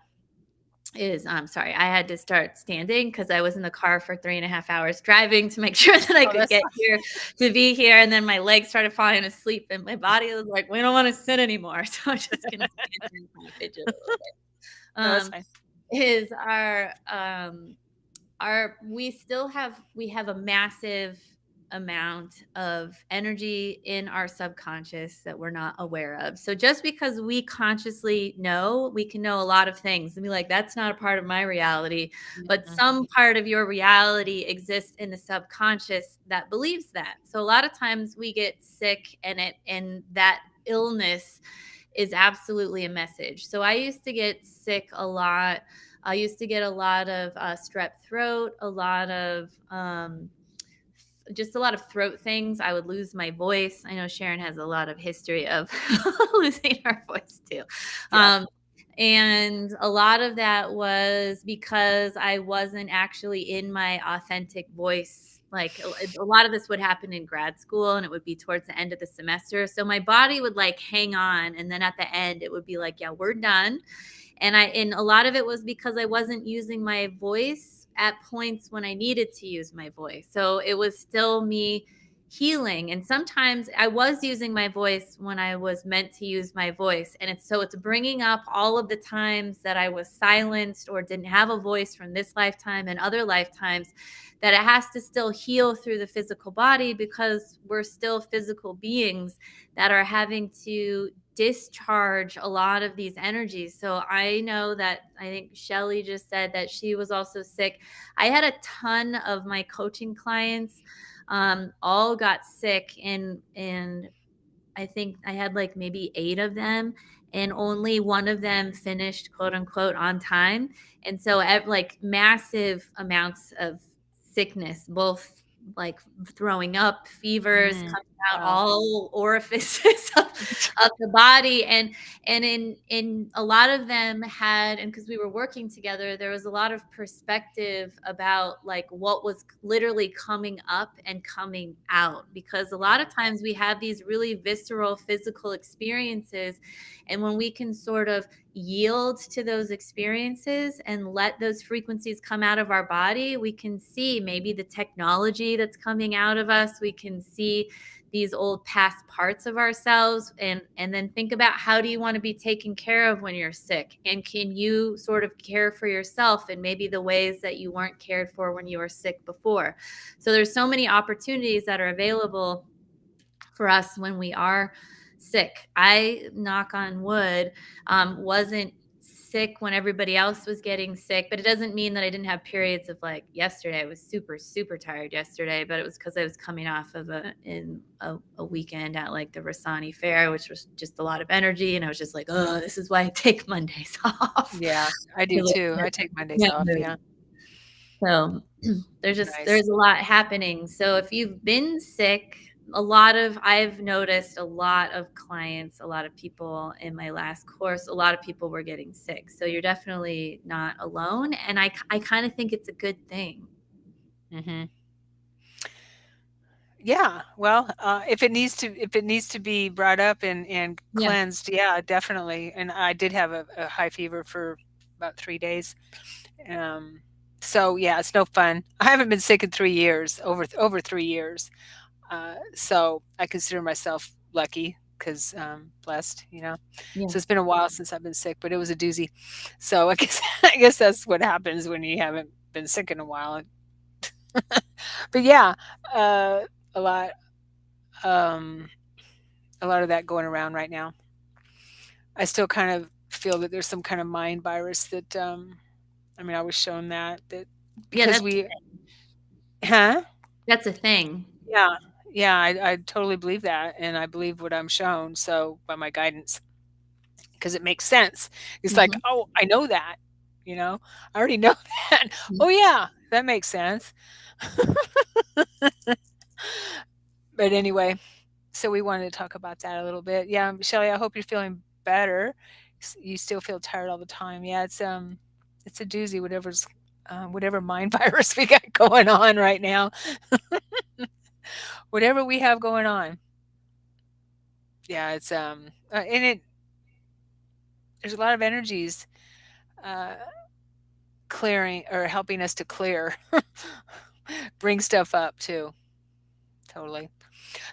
is I'm sorry, I had to start standing because I was in the car for 3.5 hours driving to make sure that I Oh, could that's get here to be here. And then my legs started falling asleep and my body was like, we don't want to sit anymore. So I'm just gonna stand here and kind of fidget a little bit. no, that's Um, fine. is our we have a massive amount of energy in our subconscious that we're not aware of. So just because we consciously know, we can know a lot of things and be like, that's not a part of my reality. But Mhm, some part of your reality exists in the subconscious that believes that. So a lot of times we get sick and that illness is absolutely a message. So I used to get sick a lot. I used to get a lot of strep throat, a lot of just a lot of throat things. I would lose my voice. I know Sharon has a lot of history of losing her voice too. yeah. Um, and a lot of that was because I wasn't actually in my authentic voice. Like a lot of this would happen in grad school and it would be towards the end of the semester. So my body would like hang on. And then at the end, it would be like, yeah, we're done. And a lot of it was because I wasn't using my voice at points when I needed to use my voice. So it was still me healing, and sometimes I was using my voice when I was meant to use my voice, and it's bringing up all of the times that I was silenced or didn't have a voice from this lifetime and other lifetimes, that it has to still heal through the physical body because we're still physical beings that are having to discharge a lot of these energies. So I know that I think Shelly just said that she was also sick. I had a ton of my coaching clients all got sick, and I think I had like maybe 8 of them, and only one of them finished quote unquote on time. And so like massive amounts of sickness, both like throwing up, fevers Mm, coming out wow. all orifices of the body. And in a lot of them had, and because we were working together, there was a lot of perspective about like what was literally coming up and coming out, because a lot of times we have these really visceral physical experiences, and when we can sort of yield to those experiences and let those frequencies come out of our body, we can see maybe the technology that's coming out of us. We can see these old past parts of ourselves, and then think about, how do you want to be taken care of when you're sick, and can you sort of care for yourself in maybe the ways that you weren't cared for when you were sick before. So there's so many opportunities that are available for us when we are sick. I, knock on wood, wasn't sick when everybody else was getting sick, but it doesn't mean that I didn't have periods of like yesterday. I was super, super tired yesterday, but it was because I was coming off of a weekend at like the Rasani Fair, which was just a lot of energy. And I was just like, oh, this is why I take Mondays off. Yeah, I do too. I take Mondays Yeah. off, yeah. So Nice. there's a lot happening. So if you've been sick, I've noticed a lot of clients, a lot of people in my last course, a lot of people were getting sick. So you're definitely not alone. And I kind of think it's a good thing. Mhm. Yeah, well, if it needs to be brought up and Yeah. cleansed, yeah, definitely. And I did have a high fever for about 3 days. Um, so yeah, it's no fun. I haven't been sick in 3 years, over 3 years. So I consider myself lucky 'cause, blessed, you know? Yeah. So it's been a while since I've been sick, but it was a doozy. So I guess I guess that's what happens when you haven't been sick in a while. But yeah, uh, a lot, um, a lot of that going around right now. I still kind of feel that there's some kind of mind virus that, I mean, I was shown that Yeah, because that's we it. Huh? That's a thing. Yeah. Yeah, I totally believe that, and I believe what I'm shown, so by my guidance, because it makes sense. It's like, Mhm. "Oh, I know that," you know? I already know that. "Oh, yeah, that makes sense." But anyway, so we wanted to talk about that a little bit. Yeah, Shelly, I hope you're feeling better. You still feel tired all the time. Yeah, it's a doozy, whatever mind virus we got going on right now. Whatever we have going on. Yeah, and there's a lot of energies uh, clearing or helping us to clear, bring stuff up too. Totally.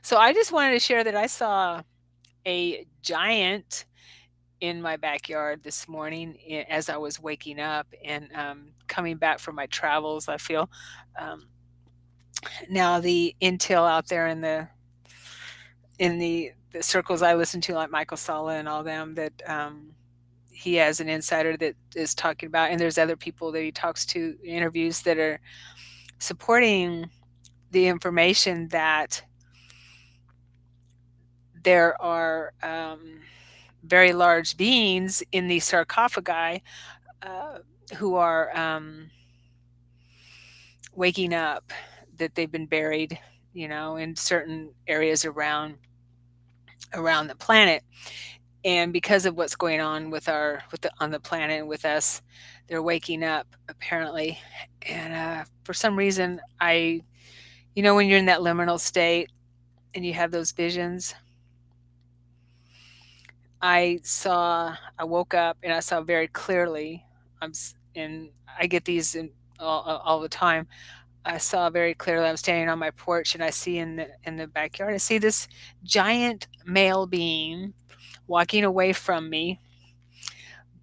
So I just wanted to share that I saw a giant in my backyard this morning as I was waking up and coming back from my travels. I feel um, now the intel out there in the circles I listen to, like Michael Salla and all them, that he has an insider that is talking about, and there's other people that he talks to, interviews that are supporting the information that there are very large beings in these sarcophagi uh, who are waking up, that they've been buried, in certain areas around the planet. And because of what's going on on the planet and with us, they're waking up apparently. And for some reason, when you're in that liminal state and you have those visions, I woke up and I saw very clearly. And I get these all the time. I saw very clearly. I'm standing on my porch and I see in the backyard. I see this giant male being walking away from me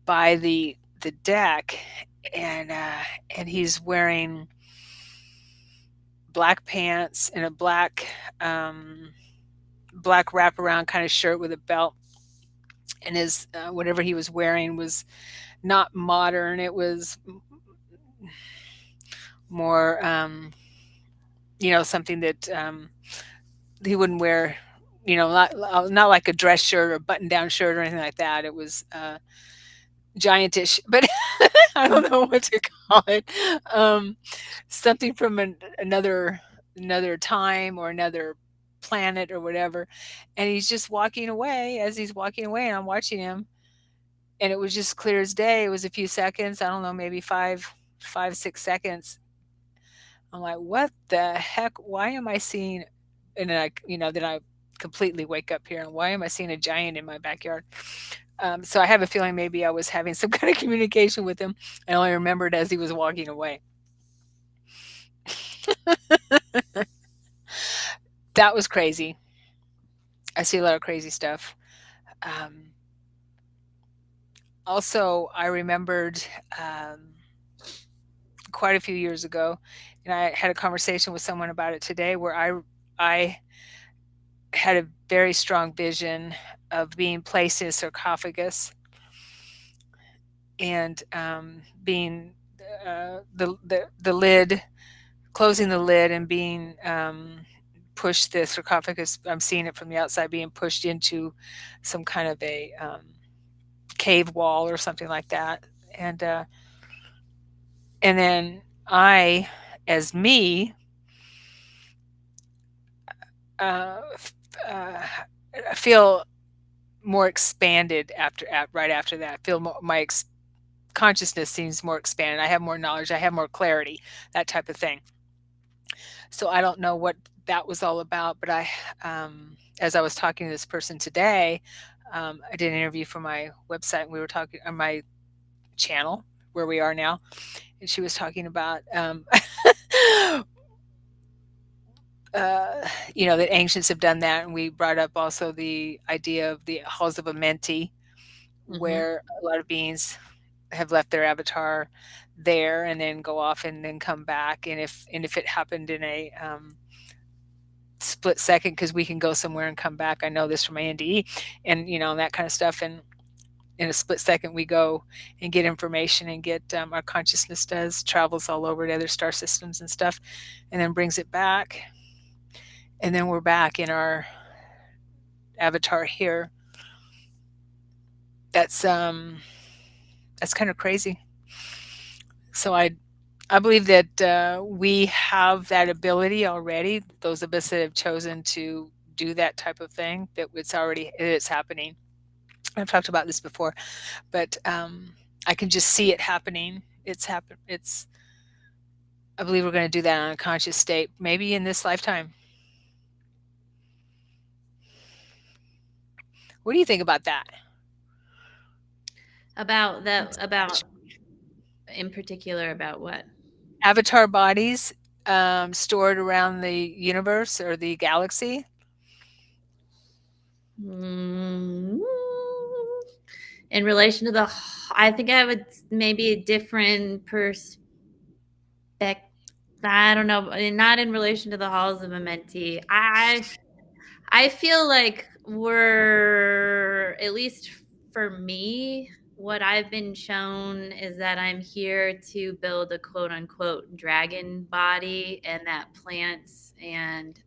by the deck, and and he's wearing black pants and a black wraparound kind of shirt with a belt, and his whatever he was wearing was not modern. It was more something that he wouldn't wear. Not like a dress shirt or button down shirt or anything like that. It was giantish, but I don't know what to call it. Um, Something from another time or another planet or whatever. And he's just walking away. As he's walking away, and I'm watching him, and it was just clear as day. It was a few seconds. I don't know, maybe 6 seconds. I'm like, what the heck? Why am I seeing? And then I completely wake up here. And why am I seeing a giant in my backyard? So I have a feeling maybe I was having some kind of communication with him. I only remembered as he was walking away. That was crazy. I see a lot of crazy stuff. Um, Also, I remembered quite a few years ago, and I had a conversation with someone about it today, where I had a very strong vision of being placed in a sarcophagus and being the lid, closing the lid, and being pushed, the sarcophagus. I'm seeing it from the outside being pushed into some kind of a cave wall or something like that, and and then I, as me, uh, uh, feel more expanded right after that. I feel consciousness seems more expanded. I have more knowledge. I have more clarity. That type of thing. So I don't know what that was all about, but as I was talking to this person today, I did an interview for my website, and we were talking on my channel where we are now, and she was talking about that ancients have done that, and we brought up also the idea of the halls of Amenti, Mhm. where a lot of beings have left their avatar there and then go off and then come back, and if it happened in a split second, because we can go somewhere and come back. I know this from my NDE, and that kind of stuff. And in a split second we go and get information and get our consciousness does travels all over to other star systems and stuff, and then brings it back, and then we're back in our avatar here. That's that's kind of crazy. So I believe that we have that ability already. Those of us that have chosen to do that type of thing, that it's happening. I've talked about this before, but I can just see it happening. It's I believe we're going to do that on a conscious state, maybe in this lifetime. What do you think about that? About that, about in particular, about what? Avatar bodies stored around the universe or the galaxy. Mm, in relation to I think I would maybe a different perspective. I don't know, not in relation to the halls of Amenti. I feel like we're, at least for me, what I've been shown is that I'm here to build a quote unquote dragon body, and that plants and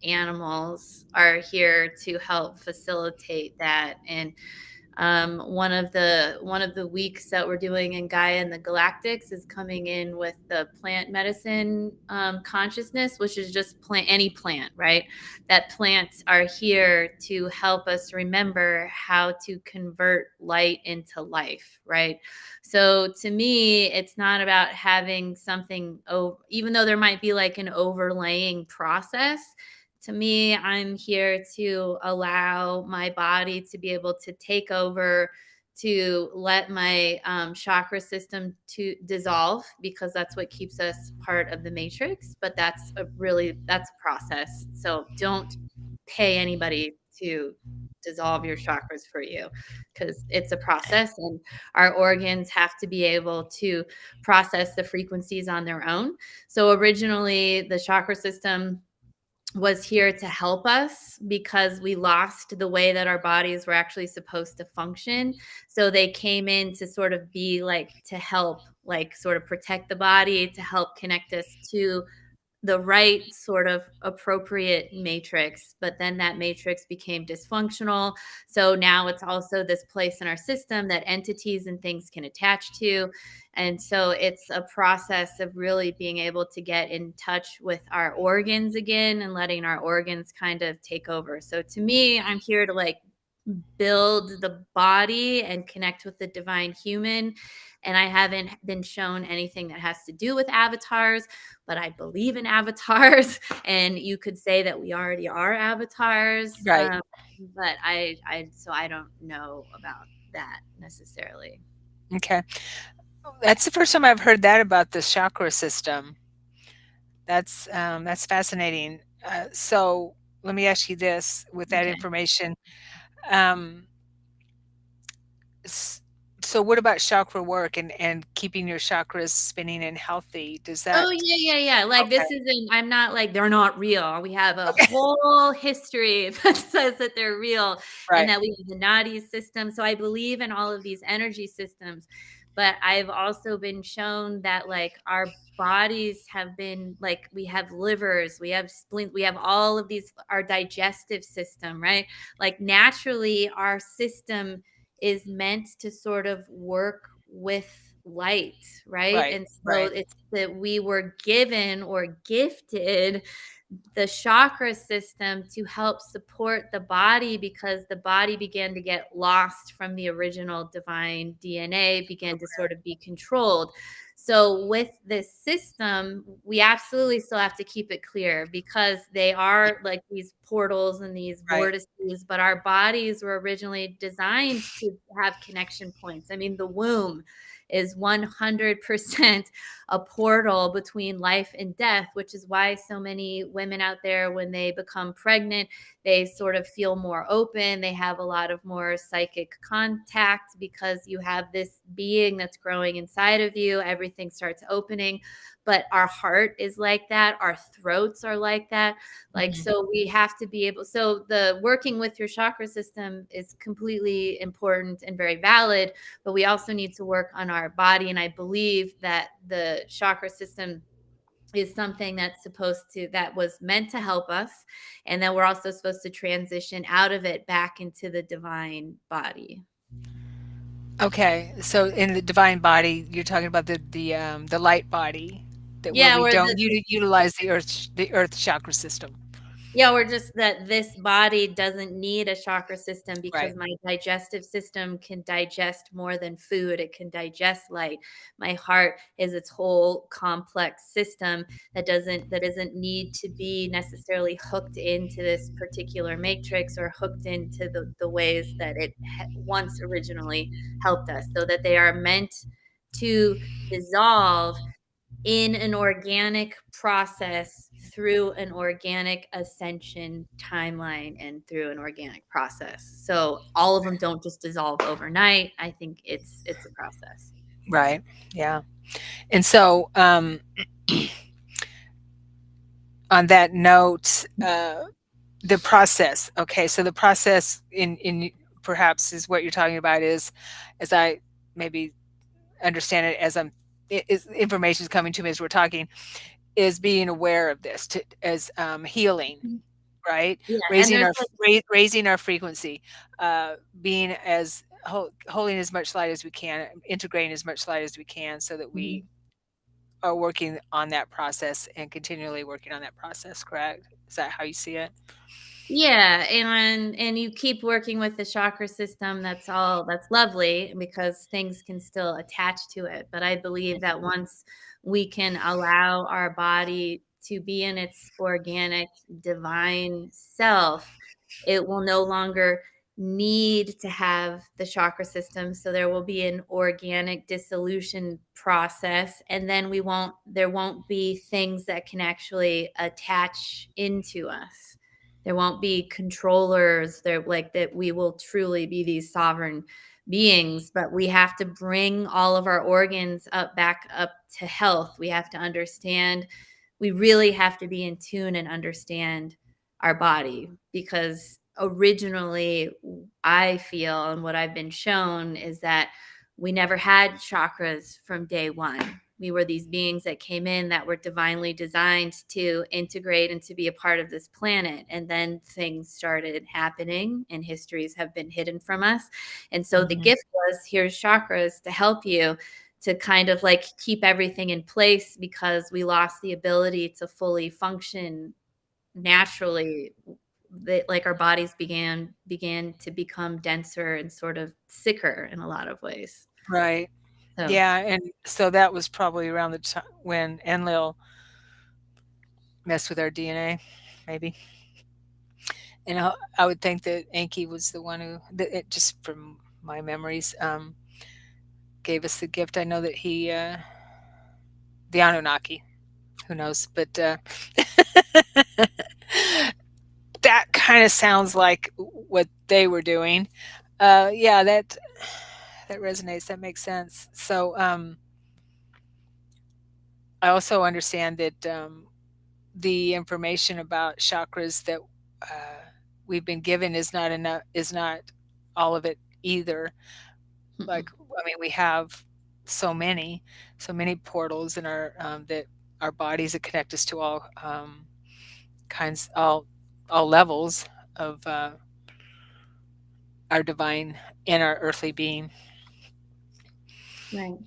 animals are here to help facilitate that. And one of the weeks that we're doing in Gaia and the Galactics is coming in with the plant medicine consciousness, which is just any plant, right? That plants are here to help us remember how to convert light into life, right? So to me, it's not about having something, even though there might be like an overlaying process. To me, I'm here to allow my body to be able to take over, to let my chakra system to dissolve, because that's what keeps us part of the matrix. But that's a process. So don't pay anybody to dissolve your chakras for you, because it's a process, and our organs have to be able to process the frequencies on their own. So originally the chakra system was here to help us because we lost the way that our bodies were actually supposed to function. So they came in to sort of be like, to help, like sort of protect the body, to help connect us to the right sort of appropriate matrix. But then that matrix became dysfunctional. So now it's also this place in our system that entities and things can attach to. And so it's a process of really being able to get in touch with our organs again and letting our organs kind of take over. So to me, I'm here to like build the body and connect with the divine human. And I haven't been shown anything that has to do with avatars, but I believe in avatars. And you could say that we already are avatars. Right. But so I don't know about that necessarily. Okay. That's the first time I've heard that about the chakra system. That's fascinating. So let me ask you this: with that Okay. information, um, s- so what about chakra work and keeping your chakras spinning and healthy? Does Oh, that? yeah, yeah, yeah. Like, Okay. this isn't, I'm not like, they're not real. We have a Okay. whole history that says that they're real, and Right. that we have the Nadi system. So I believe in all of these energy systems. But I've also been shown that like our bodies have been like, we have livers, we have spleen, we have all of these, our digestive system, right? Like naturally, our system is meant to sort of work with light, right? Right. And so Right. it's that we were given or gifted the chakra system to help support the body, because the body began to get lost from the original divine DNA, began to sort of be controlled. So with this system, we absolutely still have to keep it clear, because they are like these portals and these Right. vortices, but our bodies were originally designed to have connection points. I mean, the womb is 100% a portal between life and death, which is why so many women out there, when they become pregnant, they sort of feel more open. They have a lot of more psychic contact because you have this being that's growing inside of you. Everything starts opening. But our heart is like that. Our throats are like that. Like, Mhm. so we have to be able, so the working with your chakra system is completely important and very valid, but we also need to work on our body. And I believe that the chakra system is something that was meant to help us. And then we're also supposed to transition out of it back into the divine body. Okay, so in the divine body, you're talking about the light body that where Yeah, we where don't utilize the earth chakra system. yeah, or just that this body doesn't need a chakra system because Right. my digestive system can digest more than food. It can digest light. My heart is its whole complex system that doesn't need to be necessarily hooked into this particular matrix or hooked into the ways that it once originally helped us, so that they are meant to dissolve in an organic process through an organic ascension timeline and through an organic process. So all of them don't just dissolve overnight. I think it's a process. Right. Yeah. And so, on that note, the process. Okay, so the process in perhaps is what you're talking about is, as I maybe understand it, as information is coming to me as we're talking, is being aware of this to as healing, Mhm. right? Yeah, and Raising there's our like raising our frequency, being as holding as much light as we can, integrating as much light as we can, so that we mhm. are working on that process and continually working on that process. Correct? Is that how you see it? Yeah, and you keep working with the chakra system, that's lovely because things can still attach to it. But I believe that once we can allow our body to be in its organic divine self, it will no longer need to have the chakra system. So there will be an organic dissolution process, and then there won't be things that can actually attach into us. There won't be controllers there, like that we will truly be these sovereign beings, but we have to bring all of our organs back up to health. We have to understand, we really have to be in tune and understand our body, because originally I feel, and what I've been shown is that we never had chakras from day one. We were these beings that came in that were divinely designed to integrate and to be a part of this planet. And then things started happening and histories have been hidden from us. And so the Mhm. gift was, here's chakras to help you to kind of like keep everything in place, because we lost the ability to fully function naturally. Like our bodies began to become denser and sort of sicker in a lot of ways. Right. So Yeah, and so that was probably around the time when Enlil messed with our DNA, maybe. And I would think that Enki was the one who, that it, just from my memories, gave us the gift. I know that the Anunnaki, who knows, but that kind of sounds like what they were doing. Yeah, that resonates. That makes sense. So, I also understand that the information about chakras that uh, we've been given is not enough. Is not all of it either. Like, I mean, we have so many portals in our that our bodies that connect us to all kinds, all levels of our divine and our earthly being. right.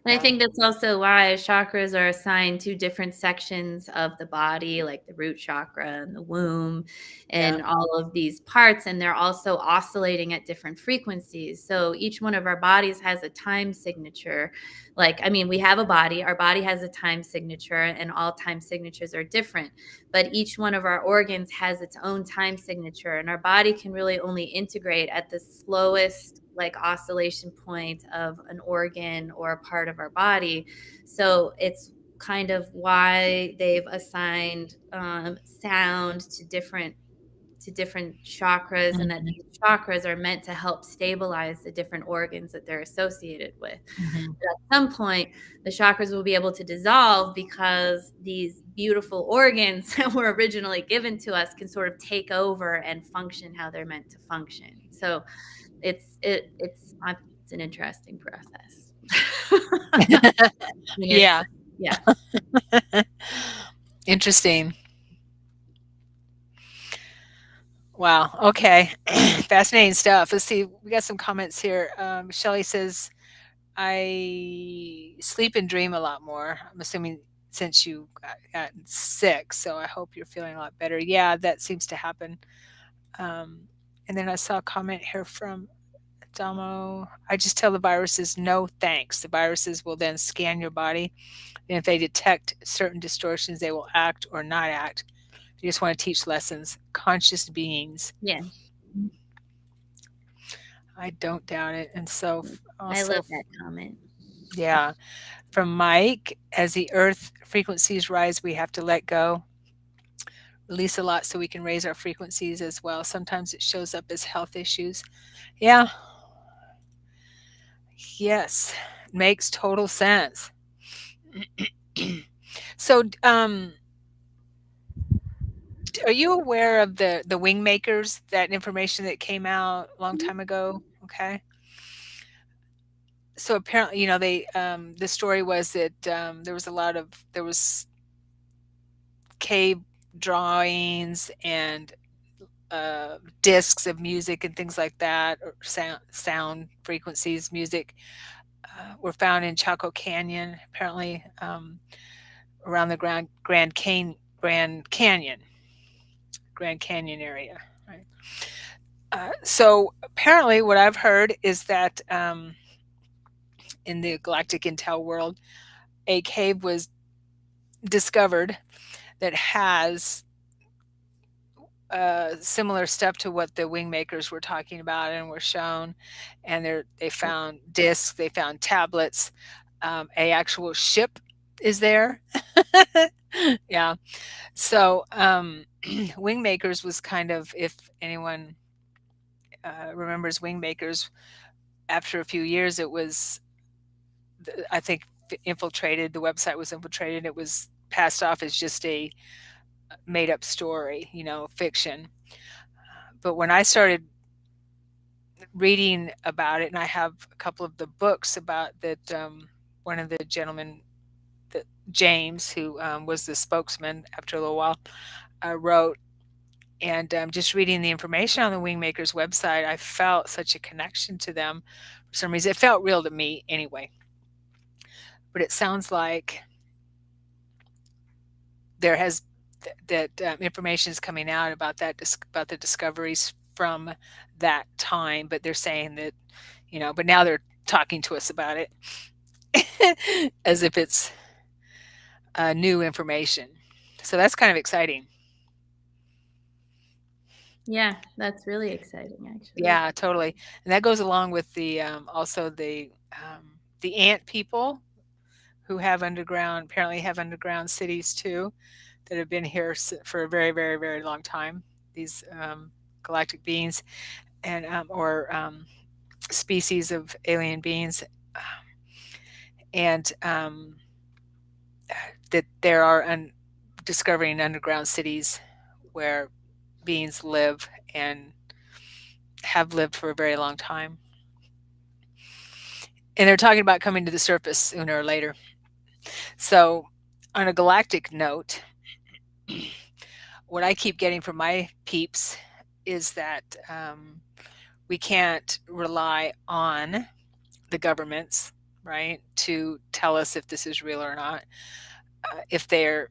And I Yeah, think that's also why chakras are assigned to different sections of the body, like the root chakra and the womb yeah, and all of these parts. And they're also oscillating at different frequencies. So each one of our bodies has a time signature. Like, I mean, we have a body, our body has a time signature, and all time signatures are different. But each one of our organs has its own time signature, and our body can really only integrate at the slowest like oscillation point of an organ or a part of our body. So it's kind of why they've assigned sound to to different chakras, and that Mhm, these chakras are meant to help stabilize the different organs that they're associated with. mhm. But at some point, the chakras will be able to dissolve because these beautiful organs that were originally given to us can sort of take over and function how they're meant to function. So it's an interesting process. I mean, it's Yeah. yeah. Interesting. Wow, okay. Fascinating stuff. Let's see, we got some comments here. Shelley says, "I sleep and dream a lot more." I'm assuming since you got sick, so I hope you're feeling a lot better. Yeah, that seems to happen. Um, and then I saw a comment here from Damo. "I just tell the viruses, 'No, thanks.' The viruses will then scan your body, and if they detect certain distortions, they will act or not act. They just want to teach lessons. Conscious beings." Yeah. I don't doubt it. And so I love also, that comment. yeah, from Mike, "As the earth frequencies rise, we have to let go, release a lot so we can raise our frequencies as well. Sometimes it shows up as health issues." Yeah, yes, makes total sense. So, are you aware of the wing makers? That information that came out a long time ago. Okay, so apparently, they the story was that there was cave drawings and discs of music and things like that, or sound frequencies, music, were found in Chaco Canyon, apparently, around the Grand Canyon, Grand Canyon area. Right. So apparently, what I've heard is that in the galactic intel world, a cave was discovered that has similar stuff to what the wing makers were talking about and were shown. And they found discs, they found tablets, a actual ship is there. Yeah. So wing makers was kind of, if anyone remembers wing makers, after a few years, it was, I think, infiltrated. The website was infiltrated. It was passed off as just a made up story, fiction. But when I started reading about it, and I have a couple of the books about that. One of the gentlemen, that James, who was the spokesman after a little while, wrote, and just reading the information on the Wingmakers website, I felt such a connection to them for some reason. It felt real to me anyway. But it sounds like there has that information is coming out about about the discoveries from that time, but they're saying that, but now they're talking to us about it as if it's new information. So that's kind of exciting. Yeah, that's really exciting, actually. Yeah, totally. And that goes along with the also the ant people who have apparently have underground cities too, that have been here for a very, very, very long time. These galactic beings and or species of alien beings, and that there are discovering underground cities where beings live and have lived for a very long time. And they're talking about coming to the surface sooner or later. So, on a galactic note, what I keep getting from my peeps is that we can't rely on the governments, right, to tell us if this is real or not. If there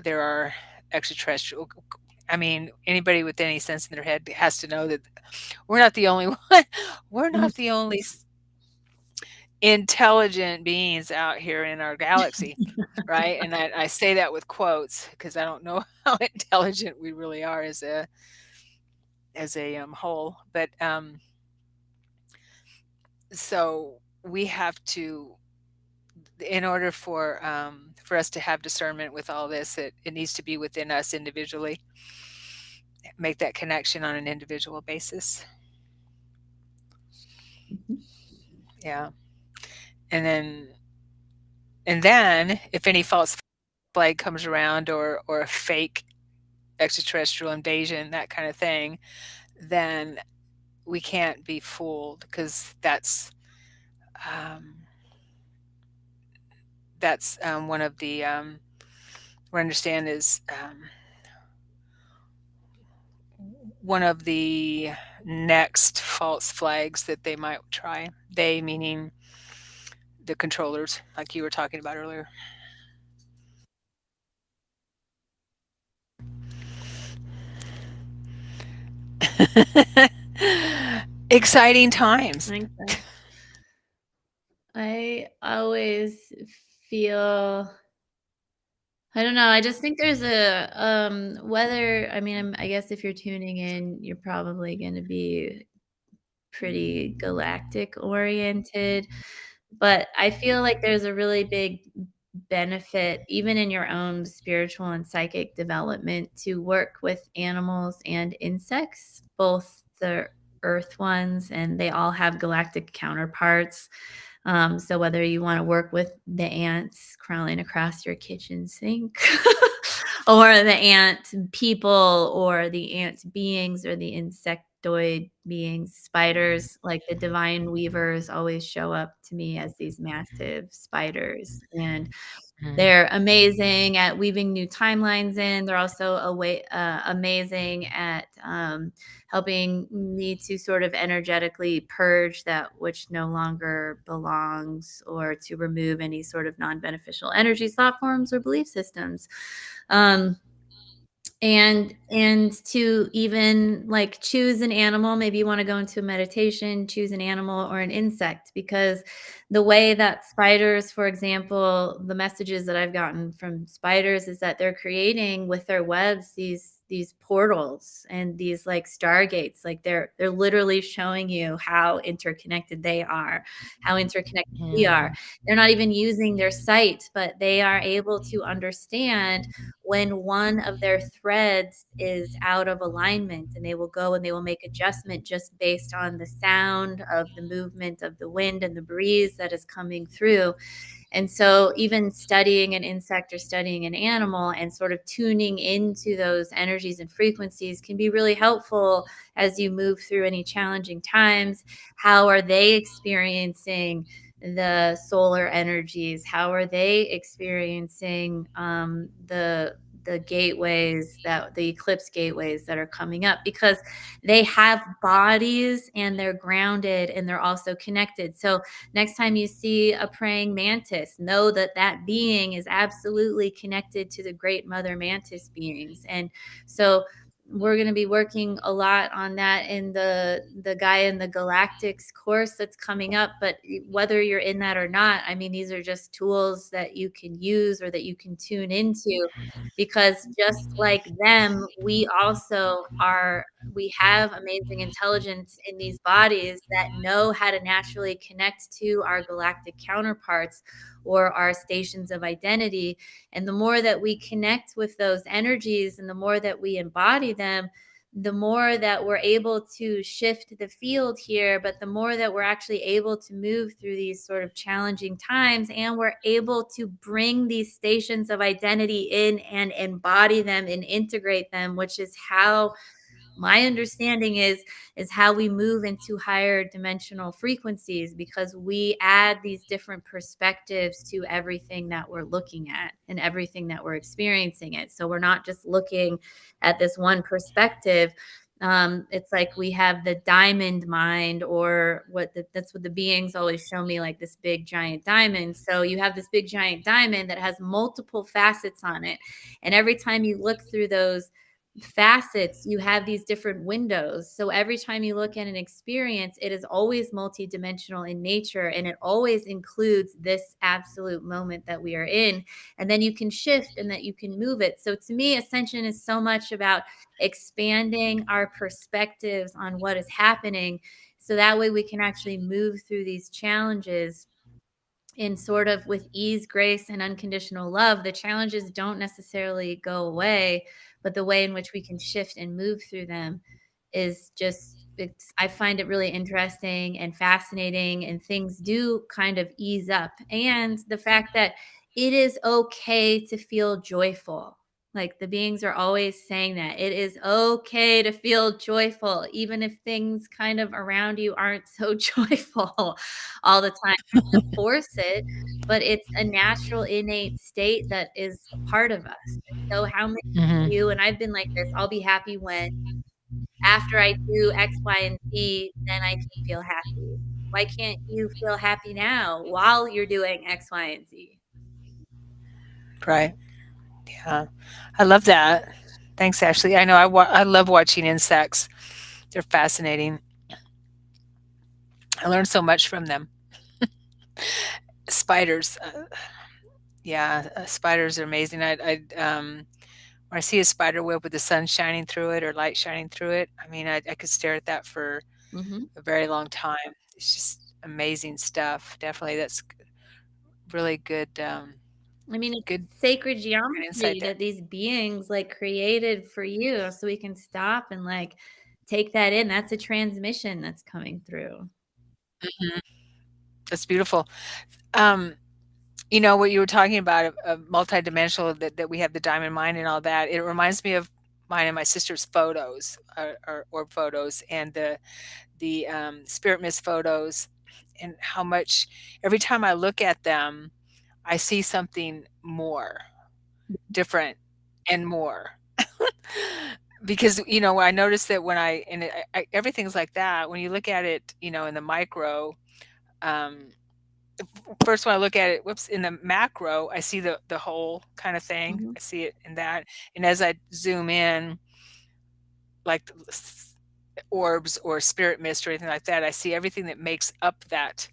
are extraterrestrial, I mean, anybody with any sense in their head has to know that we're not the only one. We're not the only intelligent beings out here in our galaxy, right? And I say that with quotes because I don't know how intelligent we really are as a whole. But so we have to, in order for us to have discernment with all this, it needs to be within us individually. make that connection on an individual basis. Mhm. Yeah. And then if any false flag comes around, or a fake extraterrestrial invasion, that kind of thing, then we can't be fooled, because um, that's one of the what I understand is one of the next false flags that they might try. They meaning the controllers, like you were talking about earlier. Exciting times. I think so. I always feel I don't know, I just think there's a, whether I mean, I guess if you're tuning in, you're probably gonna be pretty galactic oriented, but I feel like there's a really big benefit, even in your own spiritual and psychic development, to work with animals and insects, both the earth ones, and they all have galactic counterparts. So whether you want to work with the ants crawling across your kitchen sink, or the ant people, or the ant beings, or the insectoid beings, spiders, like the divine weavers always show up to me as these massive spiders. And Mhm. they're amazing at weaving new timelines in. They're also amazing at helping me to sort of energetically purge that which no longer belongs, or to remove any sort of non beneficial energies, thought forms, or belief systems. Um, and to even like choose an animal, maybe you want to go into a meditation, choose an animal or an insect, because the way that spiders, for example, the messages that I've gotten from spiders is that they're creating with their webs these portals and these like stargates, like they're literally showing you how interconnected they are, how interconnected we are. Mhm. They're not even using their sight, but they are able to understand when one of their threads is out of alignment, and they will go and they will make adjustment just based on the sound of the movement of the wind and the breeze that is coming through. And so even studying an insect or studying an animal and sort of tuning into those energies and frequencies can be really helpful as you move through any challenging times. How are they experiencing the solar energies? How are they experiencing the gateways, that the eclipse gateways that are coming up? Because they have bodies and they're grounded and they're also connected. So next time you see a praying mantis, know that that being is absolutely connected to the great mother mantis beings. And so we're going to be working a lot on that in the Gaia and the Galactics course that's coming up. But whether you're in that or not, I mean, these are just tools that you can use or that you can tune into, because just like them, we have amazing intelligence in these bodies that know how to naturally connect to our galactic counterparts or our stations of identity. And the more that we connect with those energies and the more that we embody them, the more that we're able to shift the field here, but the more that we're actually able to move through these sort of challenging times, and we're able to bring these stations of identity in and embody them and integrate them, which is how my understanding is how we move into higher dimensional frequencies, because we add these different perspectives to everything that we're looking at and everything that we're experiencing it. So we're not just looking at this one perspective. It's like we have the diamond mind, or that's what the beings always show me, like this big giant diamond. So you have this big giant diamond that has multiple facets on it, and every time you look through those facets, you have these different windows. So every time you look at an experience, it is always multidimensional in nature, and it always includes this absolute moment that we are in. And then you can shift and that you can move it. So to me, ascension is so much about expanding our perspectives on what is happening, so that way we can actually move through these challenges in sort of with ease, grace, and unconditional love. The challenges don't necessarily go away, but the way in which we can shift and move through them is just, I find it really interesting and fascinating, and things do kind of ease up. And the fact that it is okay to feel joyful. Like, the beings are always saying that it is okay to feel joyful, even if things kind of around you aren't so joyful all the time. To force it, but it's a natural, innate state that is a part of us. So, how many of Mhm. you, and I've been like this, I'll be happy when after I do X, Y, and Z, then I can feel happy. Why can't you feel happy now while you're doing X, Y, and Z? Right. Yeah. I love that. Thanks, Ashley. I know I love watching insects. They're fascinating. I learn so much from them. Spiders, yeah, spiders are amazing. When I see a spider web with the sun shining through it or light shining through it, I mean, I could stare at that for Mhm. a very long time. It's just amazing stuff. Definitely, that's really I mean, good, it's sacred good insight geometry there. that these beings, like, created for you so we can stop and, like, take that in. That's a transmission that's coming through. Mhm. That's beautiful. Um, what you were talking about, of multidimensional, that we have the diamond mind and all that. It reminds me of mine and my sister's photos, or orb photos, and the spirit mist photos, and how much every time I look at them, I see something more different and more. Because I noticed that when everything's like that when you look at it, in the micro. um, First, when I look at it, whoops, in the macro, I see the whole kind of thing. Mhm. I see it in that, and as I zoom in, like orbs or spirit mist or anything like that, I see everything that makes up that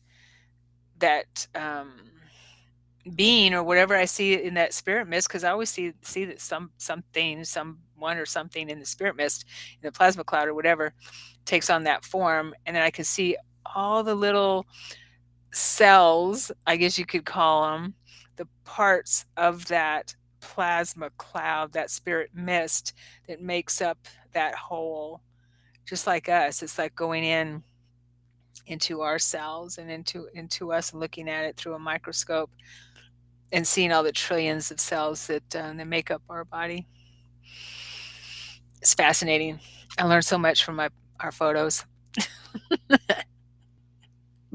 being or whatever I see in that spirit mist. Because I always see that something, someone or something in the spirit mist, in the plasma cloud or whatever, takes on that form, and then I can see all the little cells, I guess you could call them, the parts of that plasma cloud, that spirit mist that makes up that whole, just like us. It's like going into our cells and into us, and looking at it through a microscope and seeing all the trillions of cells that make up our body. It's fascinating. I learned so much from our photos.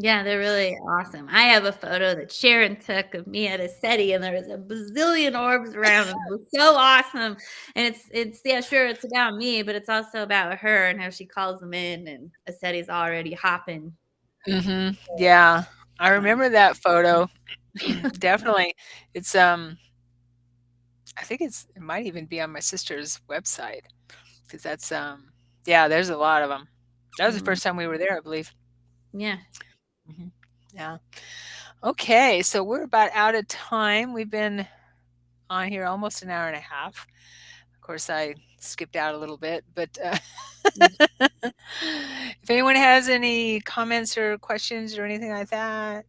Yeah, they're really awesome. I have a photo that Sharon took of me at a SETI, and there was a bazillion orbs around, and it was so awesome. And it's yeah, sure, it's about me, but it's also about her and how she calls them in, and a SETI's already hopping. Yeah, I Um, remember that photo. Definitely. It's I think it might even be on my sister's website, because yeah, there's a lot of them. That was the mm, first time we were there, I believe. yeah. Mhm. Yeah. Okay, so we're about out of time. We've been on here almost an hour and a half. Of course, I skipped out a little bit, but if anyone has any comments or questions or anything like that,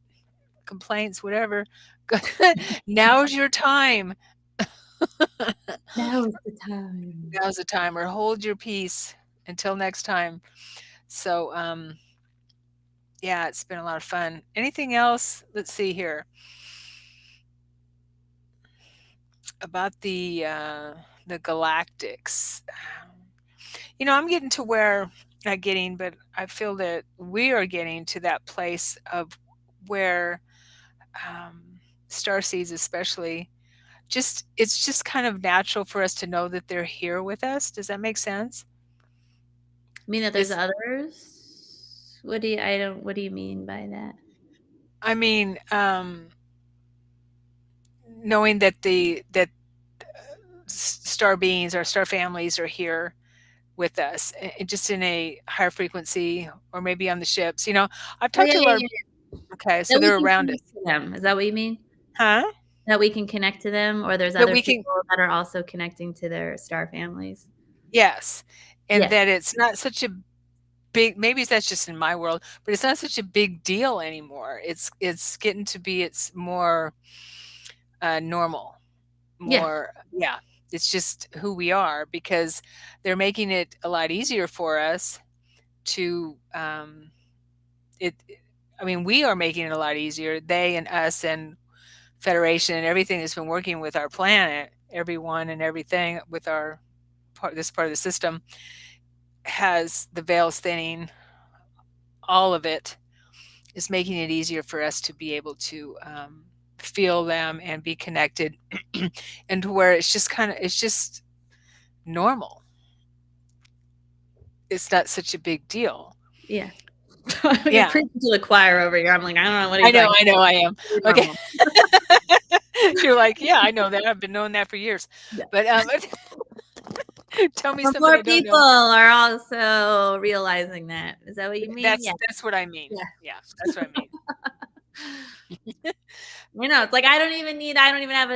complaints, whatever, now's your time. Now is the time. Now's the time, or hold your peace until next time. So, yeah, it's been a lot of fun. Anything else? Let's see here about the galactics. I'm getting to where, not getting, but I feel that we are getting to that place of where, um, star seeds, especially, it's just kind of natural for us to know that they're here with us. Does that make sense? I mean that there's This, others? What do you mean by that? I mean, knowing that star beings or star families are here with us, just in a higher frequency, or maybe on the ships. I've Oh, talked yeah, to a yeah, lot of, yeah. okay, so That we they're can around us. connect to them. Is that what you mean? Huh? That we can connect to them, or there's That other we can, people that are also connecting to their star families? yes, and Yes. that it's not such a big, maybe that's just in my world, but it's not such a big deal anymore. It's getting to be, it's more normal, Yeah. more, yeah. It's just who we are, because they're making it a lot easier for us to it I mean, we are making it a lot easier. They and us and Federation and everything that's been working with our planet, everyone and everything with our this part of the system, has the veils thinning, all of it is making it easier for us to be able to feel them and be connected, and to where it's just it's just normal. It's not such a big deal. Yeah. You're Yeah, preaching to the choir over here. I'm like, I don't know what he's like. I know, I am. Totally Okay. normal. You're like, yeah, I know that. I've been knowing that for years. Yeah. But tell me But something more I don't people know. are also realizing that. Is that what you mean? Yeah. That's what I mean. Yeah. Yeah, that's what I mean. It's like I don't even have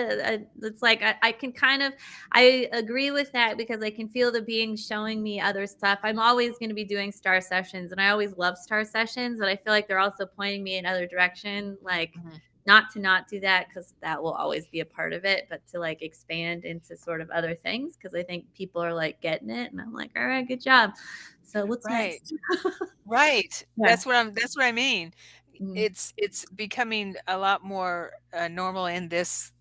it's like I can kind of I agree with that because I can feel the beings showing me other stuff. I'm always going to be doing star sessions and I always love star sessions, but I feel like they're also pointing me in other direction, like Mhm. not to not do that because that will always be a part of it, but to like expand into sort of other things because I think people are like getting it and I'm like, all right, good job. So what's Right. next? Right. Yeah. That's what I mean. Mhm. It's becoming a lot more normal in this,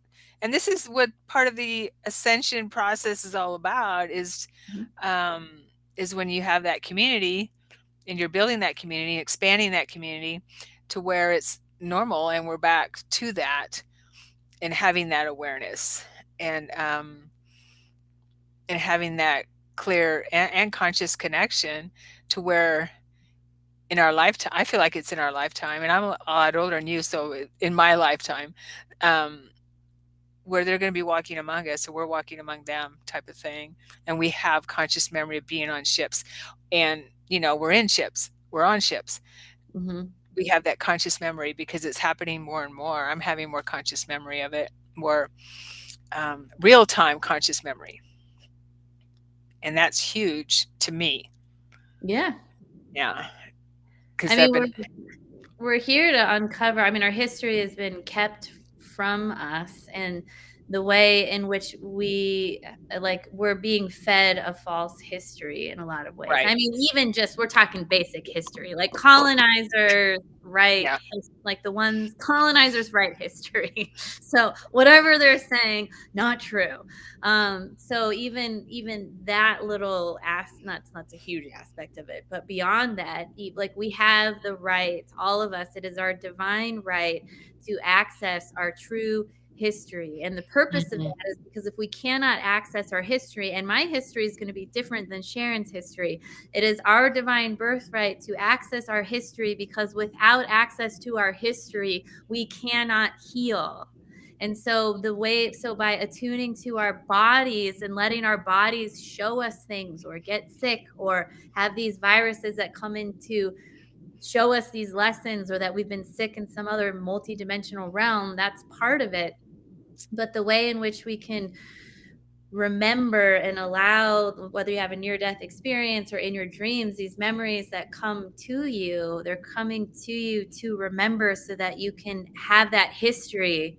and this is what part of the ascension process is all about, Mhm. um is when you have that community and you're building that community, expanding that community to where it's normal, and we're back to that and having that awareness, and having that clear and conscious connection to where in our lifetime, I feel like it's in our lifetime, and I'm a lot older than you, so in my lifetime, um, where they're going to be walking among us, or we're walking among them, type of thing, and we have conscious memory of being on ships, and we're in ships, we're on ships. Mhm. We have that conscious memory because it's happening more and more. I'm having more conscious memory of it, more real time conscious memory, and that's huge to me. Yeah. Yeah, I because I've mean, been. we're here to uncover. I mean, our history has been kept from us, and the way in which we're being fed a false history in a lot of ways. I Right. mean, even just we're talking basic history, like colonizers, right? Yeah. Like the ones colonizers write history. So whatever they're saying, not true. So even that little not a huge aspect of it, but beyond that, like we have the right, all of us, it is our divine right to access our true history. And the purpose of Mhm. that is because if we cannot access our history, and my history is going to be different than Sharon's history, it is our divine birthright to access our history, because without access to our history, we cannot heal. And so by attuning to our bodies and letting our bodies show us things or get sick or have these viruses that come in to show us these lessons, or that we've been sick in some other multidimensional realm, that's part of it. But the way in which we can remember and allow, whether you have a near death experience or in your dreams, these memories that come to you, they're coming to you to remember so that you can have that history.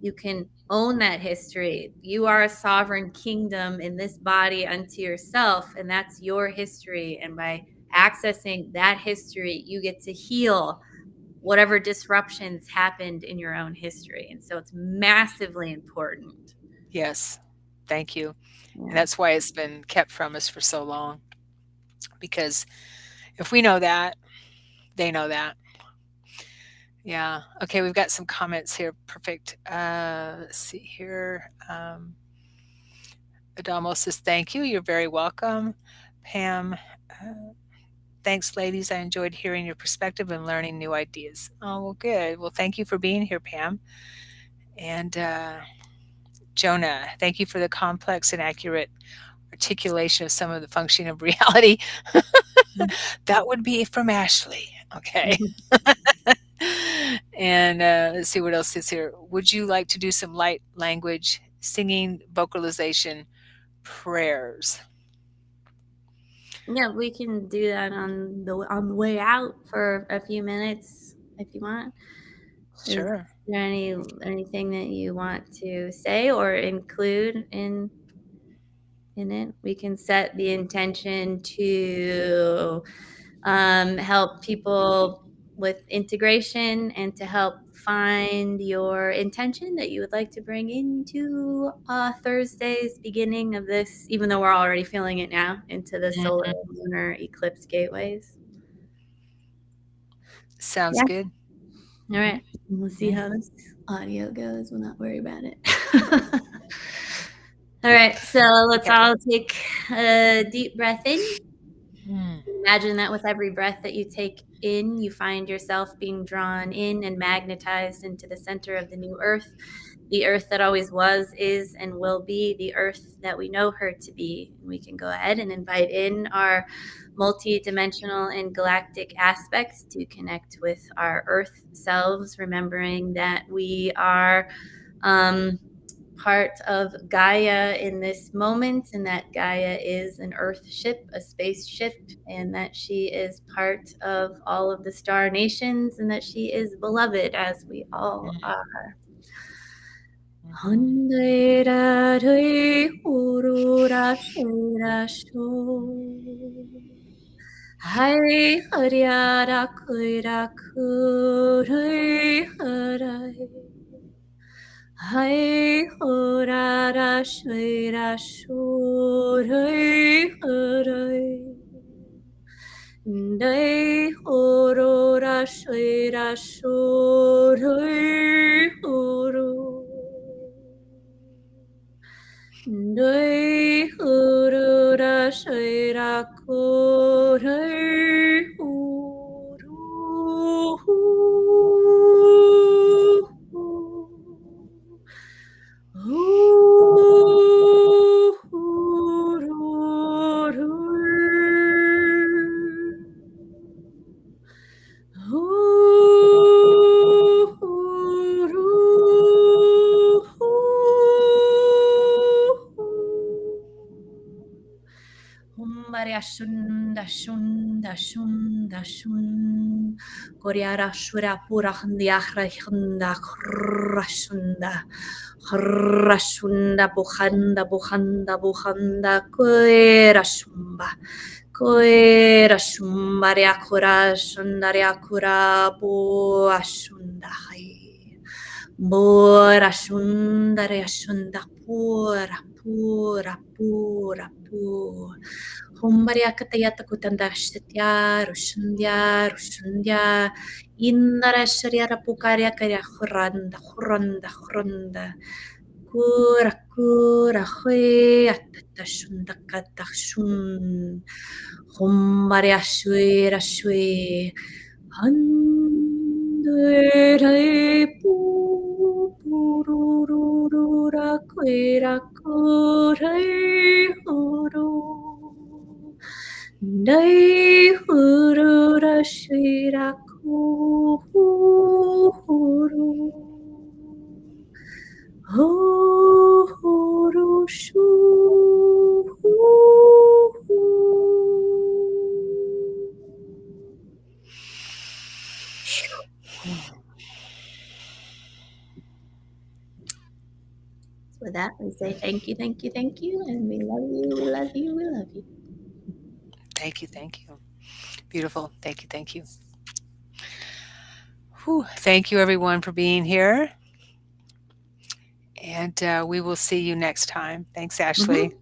You can own that history. You are a sovereign kingdom in this body unto yourself, and that's your history. And by accessing that history, you get to heal whatever disruptions happened in your own history. And so it's massively important. Yes. Thank you. And Yeah. that's why it's been kept from us for so long. Because if we know that, they know that. Yeah. Okay, we've got some comments here. Perfect. Let's see here. Adamo says, thank you. You're very welcome. Pam, thanks, ladies. I enjoyed hearing your perspective and learning new ideas. Oh, well, good. Well, thank you for being here, Pam. And Jonah, thank you for the complex and accurate articulation of some of the functioning of reality. That would be from Ashley. Okay. And let's see what else is here. Would you like to do some light language, singing, vocalization, prayers? Yeah, we can do that on the way out for a few minutes if you want. Is Sure. there anything that you want to say or include in? in it. We can set the intention to help people with integration and to help find your intention that you would like to bring into Thursday's beginning of this, even though we're already feeling it now, into the solar and lunar eclipse gateways. Sounds Yeah. good. All right. We'll see how this audio goes. We'll not worry about it. All right. So let's all take a deep breath in. Imagine that with every breath that you take in, you find yourself being drawn in and magnetized into the center of the new earth, the earth that always was, is, and will be, the earth that we know her to be. We can go ahead and invite in our multi-dimensional and galactic aspects to connect with our earth selves, remembering that we are part of Gaia in this moment, and that Gaia is an earth ship, a spaceship, and that she is part of all of the star nations, and that she is beloved as we all are. Hai hariara kuira kurai harai. Hai horara shira shurai harai. Dai horora shira shurai horo. Dai horora shira korai Shunda shunda shunda shun Koryara shura pura handiachra hunda krashunda krashunda buhanda buhanda buhanda koera shumba riakura shunda riakura buashunda hai Bora shunda riashunda pura pura pura pura Humbaria katayata kutanda shtya rushundya indara sharia pukaria karia khuranda kura kura hui atata shunda kata shun humbaria shui handere pu purururura kuira kurai huru Dai hurura shira kuhuru Huru shu With that, we say thank you, thank you, thank you, and we love you, we love you, we love you. Thank you. Thank you. Beautiful. Thank you. Thank you. Whew. Thank you, everyone, for being here. And we will see you next time. Thanks, Ashley.